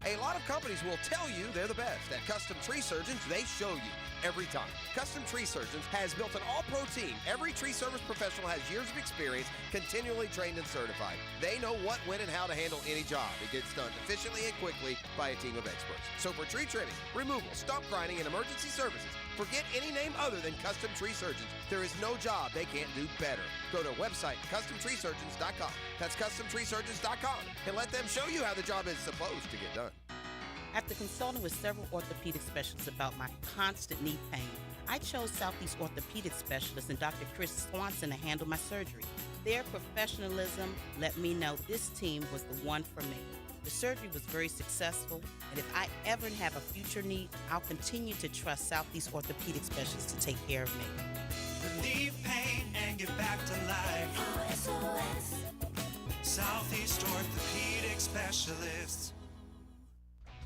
A lot of companies will tell you they're the best. At Custom Tree Surgeons, they show you every time. Custom Tree Surgeons has built an all-pro team. Every tree service professional has years of experience, continually trained and certified. They know what, when, and how to handle any job. It gets done efficiently and quickly by a team of experts. So for tree trimming, removal, stump grinding, and emergency services, forget any name other than Custom Tree Surgeons. There is no job they can't do better. Go to website CustomTreeSurgeons.com. That's CustomTreeSurgeons.com, and let them show you how the job is supposed to get done. After consulting with several orthopedic specialists about my constant knee pain, I chose Southeast Orthopedic Specialist and Dr. Chris Swanson to handle my surgery. Their professionalism let me know this team was the one for me. The surgery was very successful, and if I ever have a future need, I'll continue to trust Southeast Orthopedic Specialists to take care of me. Relieve pain and get back to life. SOS. Southeast Orthopedic Specialists.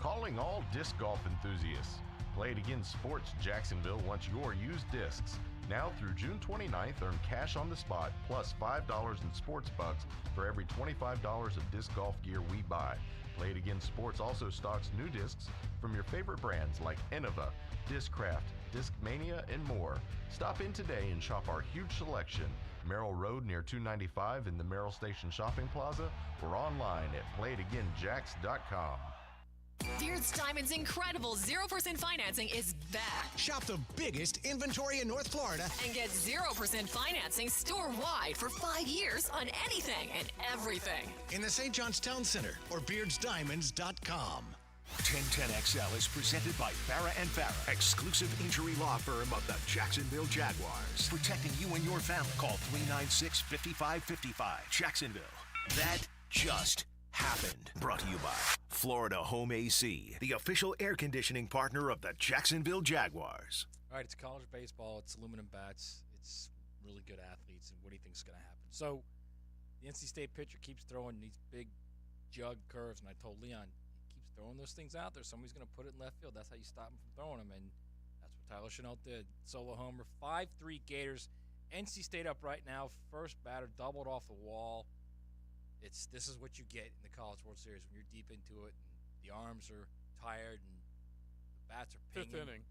Calling all disc golf enthusiasts. Play It Again Sports Jacksonville wants your used discs. Now through June 29th, earn cash on the spot plus $5 in sports bucks for every $25 of disc golf gear we buy. Play It Again Sports also stocks new discs from your favorite brands like Innova, Discraft, Discmania, and more. Stop in today and shop our huge selection. Merrill Road near 295 in the Merrill Station Shopping Plaza or online at playitagainjacks.com. Beards Diamond's incredible 0% financing is back. Shop the biggest inventory in North Florida And get 0% financing store-wide for 5 years on anything and everything. in the St. John's Town Center or beardsdiamonds.com. 1010XL is presented by Farah & Farah, exclusive injury law firm of the Jacksonville Jaguars. Protecting you and your family. Call 396-5555. Jacksonville. That just happened. Brought to you by Florida Home AC, the official air conditioning partner of the Jacksonville Jaguars. All right, it's college baseball. It's aluminum bats. It's really good athletes. And what do you think is going to happen? So the NC State pitcher keeps throwing these big jug curves, and I told Leon, he keeps throwing those things out there. Somebody's going to put it in left field. That's how you stop him from throwing them, and that's what Tyler Chanel did. Solo homer, 5-3 Gators. NC State up right now. First batter doubled off the wall. This is what you get in the College World Series when you're deep into it, and the arms are tired, and the bats are pinging.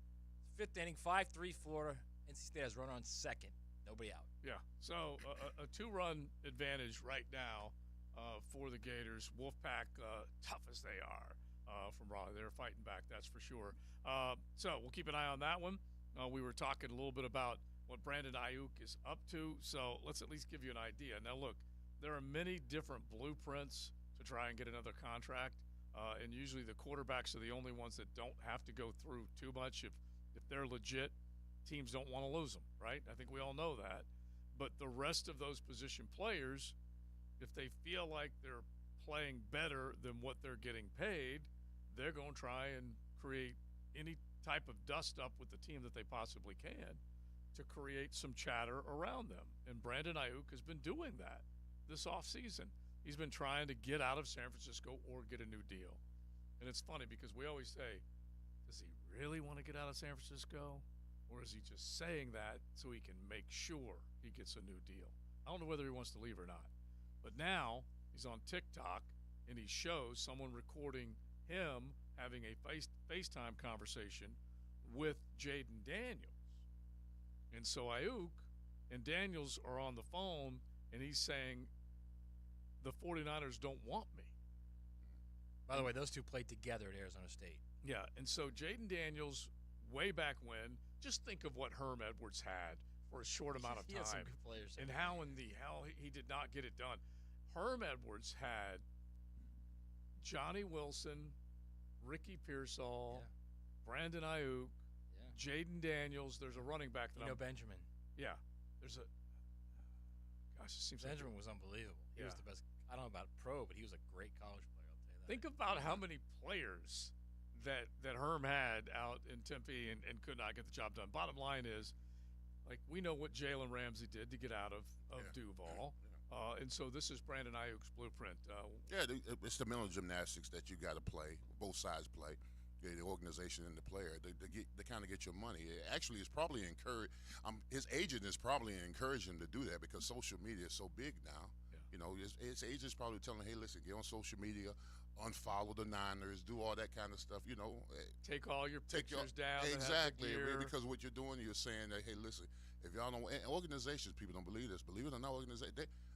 Fifth inning, 5-3 Florida. NC State has runner on second. Nobody out. Yeah, so a 2-run advantage right now for the Gators. Wolfpack, tough as they are from Raleigh. They're fighting back, that's for sure. So we'll keep an eye on that one. We were talking a little bit about what Brandon Ayuk is up to, so let's at least give you an idea. Now, look, there are many different blueprints to try and get another contract, and usually the quarterbacks are the only ones that don't have to go through too much. If they're legit, teams don't want to lose them, right? I think we all know that. But the rest of those position players, if they feel like they're playing better than what they're getting paid, they're going to try and create any type of dust-up with the team that they possibly can to create some chatter around them. And Brandon Ayuk has been doing that this offseason. He's been trying to get out of San Francisco or get a new deal. And it's funny because we always say, does he really want to get out of San Francisco? Or is he just saying that so he can make sure he gets a new deal? I don't know whether he wants to leave or not. But now he's on TikTok, and he shows someone recording him having a FaceTime conversation with Jaden Daniels. And so Ayuk and Daniels are on the phone, and he's saying, the 49ers don't want me. By the way, those two played together at Arizona State. Yeah, and so Jaden Daniels, way back when, just think of what Herm Edwards had for a short amount of He had some time, good players. and how in the hell he did not get it done. Herm Edwards had Johnny Wilson, Ricky Pearsall, Brandon Ayuk, Jaden Daniels. There's a running back that Benjamin. Yeah, there's a. Gosh, it seems Benjamin was unbelievable. He was the best. I don't know about pro, but he was a great college player. I'll tell you that. Think about how many players that Herm had out in Tempe and could not get the job done. Bottom line is, like, we know what Jalen Ramsey did to get out of Duval. And so this is Brandon Ayuk's blueprint. It's the mental gymnastics that you got to play. Both sides play. The organization and the player. They kind of get your money. Actually, it's probably his agent is probably encouraging him to do that because social media is so big now. You know, his agent's probably telling him, hey, listen, get on social media, unfollow the Niners, do all that kind of stuff. You know, take all your pictures down. Exactly, because what you're doing, you're saying that, hey, listen, if y'all don't, and organizations, people don't believe this. Believe it or not, organizations,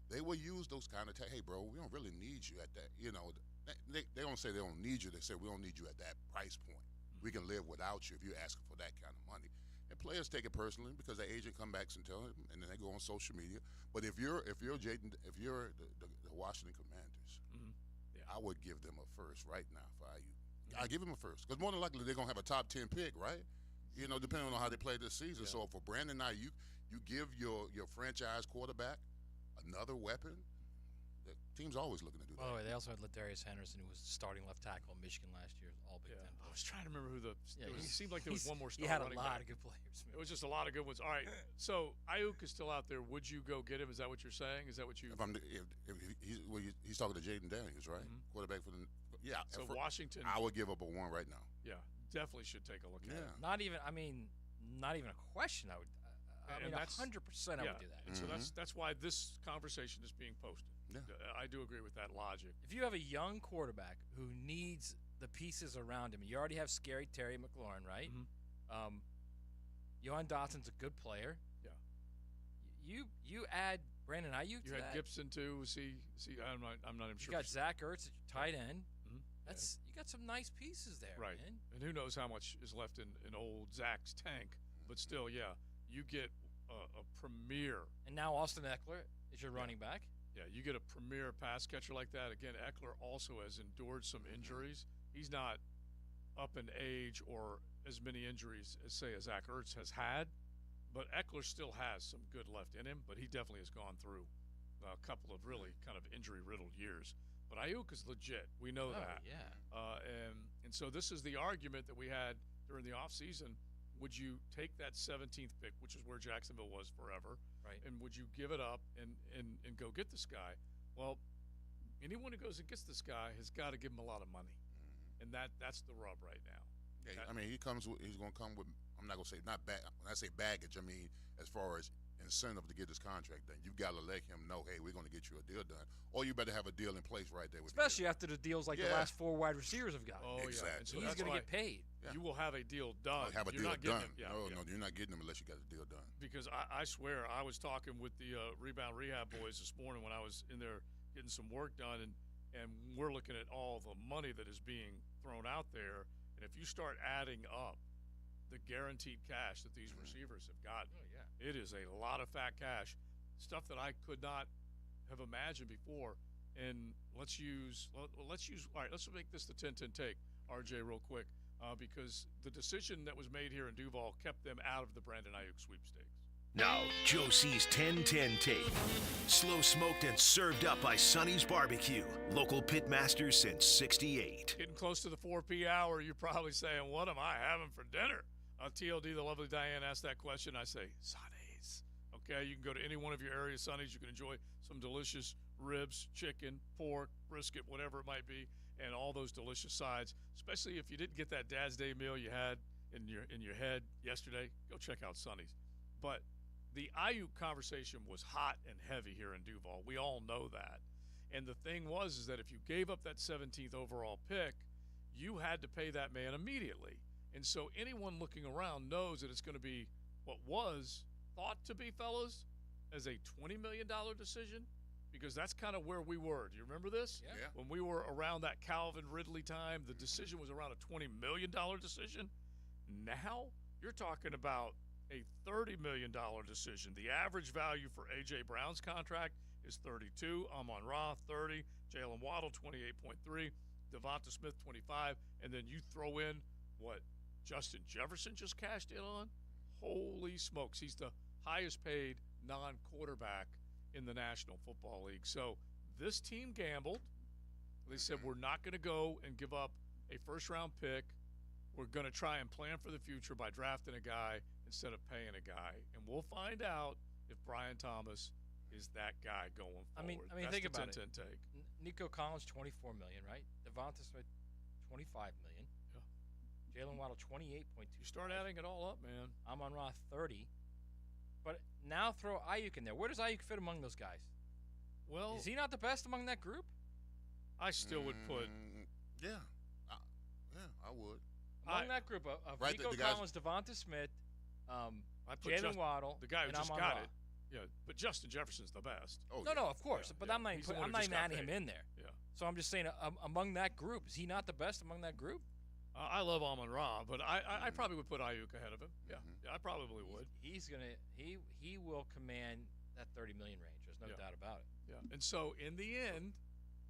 they will use those kind of, hey, bro, we don't really need you at that. You know, they don't say they don't need you. They say we don't need you at that price point. We can live without you if you're asking for that kind of money. And players take it personally because the agent come back and tell them, and then they go on social media. But if you're Jaden, if you're the Washington Commanders, I would give them a first right now for IU. I give them a first because more than likely they're gonna have a top 10 pick, right? You know, depending on how they play this season. So for Brandon Ayuk, you give your franchise quarterback another weapon. The team's always looking to do that. By the way, they also had Ladarius Henderson, who was starting left tackle in Michigan last year, all Big Ten. I was trying to remember who it seemed like there was one more star. He had a running lot back. of good players. It was just a lot of good ones. All right, so Ayuk is still out there. Would you go get him? Is that what you're saying? Is that what you? If he's talking to Jaden Daniels, right? Quarterback for the So Washington. I would give up a one right now. Yeah, definitely should take a look at it. Not even a question. I would. I mean, 100% I would do that. And so that's why this conversation is being posted. Yeah. I do agree with that logic. If you have a young quarterback who needs the pieces around him, you already have scary Terry McLaurin, right? Johan Dotson's a good player. Yeah. You add Brandon Ayuk. You had Gibson too. See, I'm not even sure. You got Zach Ertz at your tight end. That's you got some nice pieces there, right? Man. And who knows how much is left in old Zach's tank? But still, you get a premier. And now Austin Eckler is your running back. Yeah, you get a premier pass catcher like that. Again, Eckler also has endured some injuries. He's not up in age or as many injuries as, say, Zach Ertz has had, but Eckler still has some good left in him, but he definitely has gone through a couple of really kind of injury-riddled years. But Ayuk is legit. We know that. Yeah. And so this is the argument that we had during the offseason. Would you take that 17th pick, which is where Jacksonville was forever, right? And would you give it up and go get this guy? Well, anyone who goes and gets this guy has got to give him a lot of money, and that's the rub right now. Yeah, I mean, he's going to come with. I'm not going to say not bag. When I say baggage, I mean as far as incentive to get this contract done. You've got to let him know, hey, we're going to get you a deal done, or you better have a deal in place right there. Especially after the deals like the last 4 wide receivers have got. Oh, exactly. Yeah. And so he's going to get paid. You will have a deal done. Have a you're deal done. No, you're not getting him unless you got a deal done. Because I swear, I was talking with the Rebound Rehab boys this morning when I was in there getting some work done, and we're looking at all the money that is being thrown out there. And if you start adding up the guaranteed cash that these receivers have gotten, it is a lot of fat cash, stuff that I could not have imagined before. And let's all right, let's make this the 10-10 take, RJ, real quick. Because the decision that was made here in Duval kept them out of the Brandon Ayuk sweepstakes. Now, Joe C's 10-10 tape. Slow smoked and served up by Sonny's Barbecue. Local pit master since '68. Getting close to the 4 p.m. hour, you're probably saying, what am I having for dinner? TLD, the lovely Diane asked that question. I say, Sonny's. Okay, you can go to any one of your area Sonny's. You can enjoy some delicious ribs, chicken, pork, brisket, whatever it might be, and all those delicious sides, especially if you didn't get that Dad's Day meal you had in your head yesterday, go check out Sonny's. But the Ayuk conversation was hot and heavy here in Duval. We all know that. And the thing is that if you gave up that 17th overall pick, you had to pay that man immediately. And so anyone looking around knows that it's going to be what was thought to be, fellas, as a $20 million decision, because that's kind of where we were. Do you remember this? Yeah. When we were around that Calvin Ridley time, the decision was around a $20 million decision. Now you're talking about a $30 million decision. The average value for A.J. Brown's contract is 32. Amon-Ra, 30. Jalen Waddle, 28.3. Devonta Smith, 25. And then you throw in what Justin Jefferson just cashed in on. Holy smokes. He's the highest paid non-quarterback in the National Football League. So this team gambled. They said, we're not going to go and give up a first-round pick. We're going to try and plan for the future by drafting a guy instead of paying a guy. And we'll find out if Brian Thomas is that guy going forward. I mean, That's think the about it. 10-10 take. Nico Collins, $24 million, right? Devonta Smith, $25 million. Yeah. Jalen Waddle, $28.2. You start adding it all up, man. Amon-Ra, 30. But now throw Ayuk in there. Where does Ayuk fit among those guys? Well, is he not the best among that group? I still would put. Yeah, I would. Among that group of Right, Nico the guys- Collins, Devonta Smith, I put Jalen Waddle, the guy who and just Amon-Ra. got it. Yeah, but Justin Jefferson's the best. No, of course. But I'm not He's even, the one I'm who not just even got adding him paid. in there. Yeah. So I'm just saying, among that group, is he not the best among that group? I love Amon-Ra, but I probably would put Ayuk ahead of him. Yeah, I probably would. He will command that 30 million range. There's no doubt about it. Yeah, and so in the end,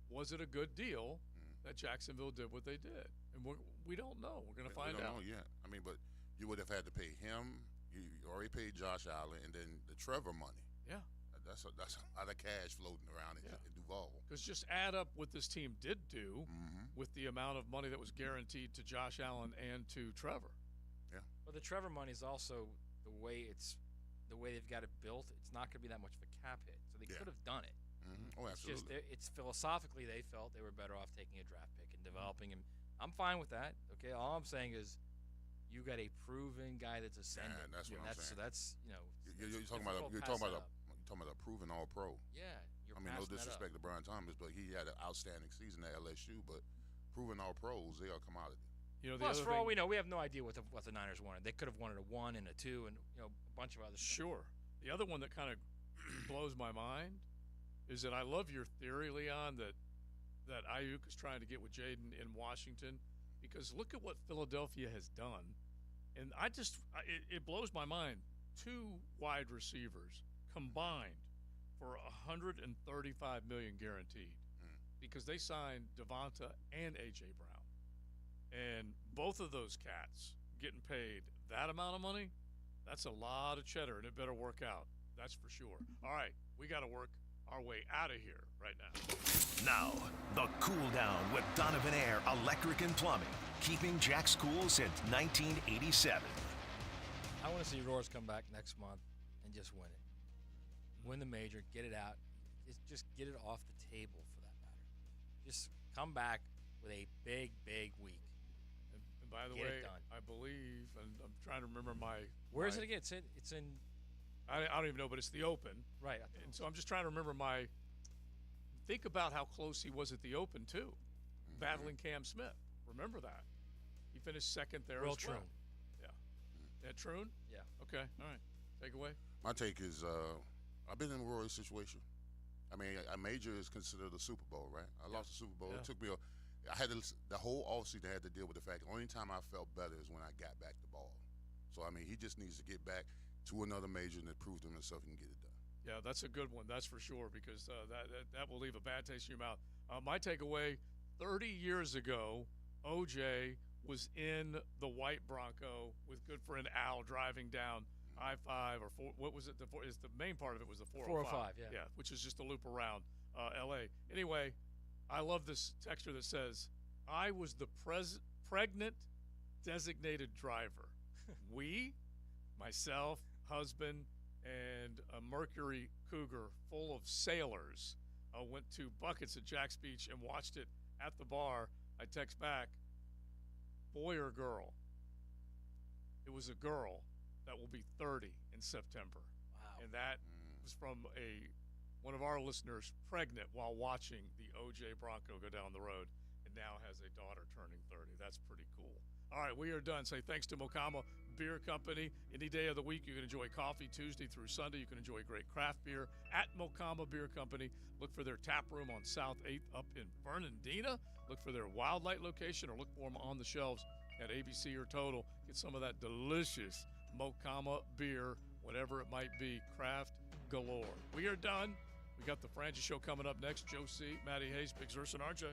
was it a good deal that Jacksonville did what they did? And we don't know. We're going to find we out. don't know yet. I mean, but you would have had to pay him. You already paid Josh Allen, and then the Trevor money. Yeah. That's a lot of cash floating around in Duval. Because just add up what this team did do with the amount of money that was guaranteed to Josh Allen and to Trevor. Yeah. But the Trevor money is also the way they've got it built. It's not going to be that much of a cap hit, so they could have done it. Oh, absolutely. It's philosophically they felt they were better off taking a draft pick and developing him. I'm fine with that. Okay, all I'm saying is you got a proven guy that's ascending. Yeah, that's what I'm saying. So that's you're talking about a proven All-Pro. Yeah, I mean, no disrespect to Brian Thomas, but he had an outstanding season at LSU. But proven All-Pros, they are commodity. Plus, for all we know, we have no idea what the Niners wanted. They could have wanted a 1 and a 2 and a bunch of other stuff. Sure. The other one that kind of blows my mind is that I love your theory, Leon, that Ayuk is trying to get with Jaden in Washington, because look at what Philadelphia has done. And it blows my mind. 2 wide receivers combined for $135 million guaranteed because they signed Devonta and A.J. Brown. And both of those cats getting paid that amount of money, that's a lot of cheddar, and it better work out. That's for sure. All right, we got to work our way out of here right now. Now, the cool down with Donovan Air Electric and Plumbing, keeping Jack's cool since 1987. I want to see Roars come back next month and just win it. Win the major, get it out. Just get it off the table for that matter. Just come back with a big, big week. And by the Get way, it done. I believe, and I'm trying to remember Where is it again? It's in. I don't even know, but it's the Open. Right. And so I'm just trying to remember think about how close he was at the Open, too, battling Cam Smith. Remember that. He finished second there Real as well. Troon. Yeah. At Troon? Yeah. Okay. All right. Take away. My take is I've been in a Roy's situation. I mean, a major is considered a Super Bowl, right? I lost the Super Bowl. Yeah. It took me I had the whole offseason I had to deal with the fact the only time I felt better is when I got back the ball. So, I mean, he just needs to get back to another major and prove to himself he can get it done. Yeah, that's a good one. That's for sure, because that will leave a bad taste in your mouth. My takeaway, 30 years ago, OJ was in the white Bronco with good friend Al driving down I-5 or what was it? The main part of it was the 405. 405, yeah. Yeah, which is just a loop around L.A. Anyway, I love this texture that says, I was the pregnant designated driver. We, myself, husband, and a Mercury Cougar full of sailors went to Buckets at Jack's Beach and watched it at the bar. I text back, boy or girl? It was a girl that will be 30 in September. Wow. And that was from one of our listeners pregnant while watching the OJ Bronco go down the road and now has a daughter turning 30. That's pretty cool. All right, we are done. Say thanks to Mocama Beer Company. Any day of the week, you can enjoy coffee Tuesday through Sunday. You can enjoy great craft beer at Mocama Beer Company. Look for their tap room on South 8th up in Fernandina. Look for their Wildlight location or look for them on the shelves at ABC or Total. Get some of that delicious Mocama beer, whatever it might be, craft galore. We are done. We got the Frangie Show coming up next. Joe C., Matty Hayes, Big Zerson, RJ.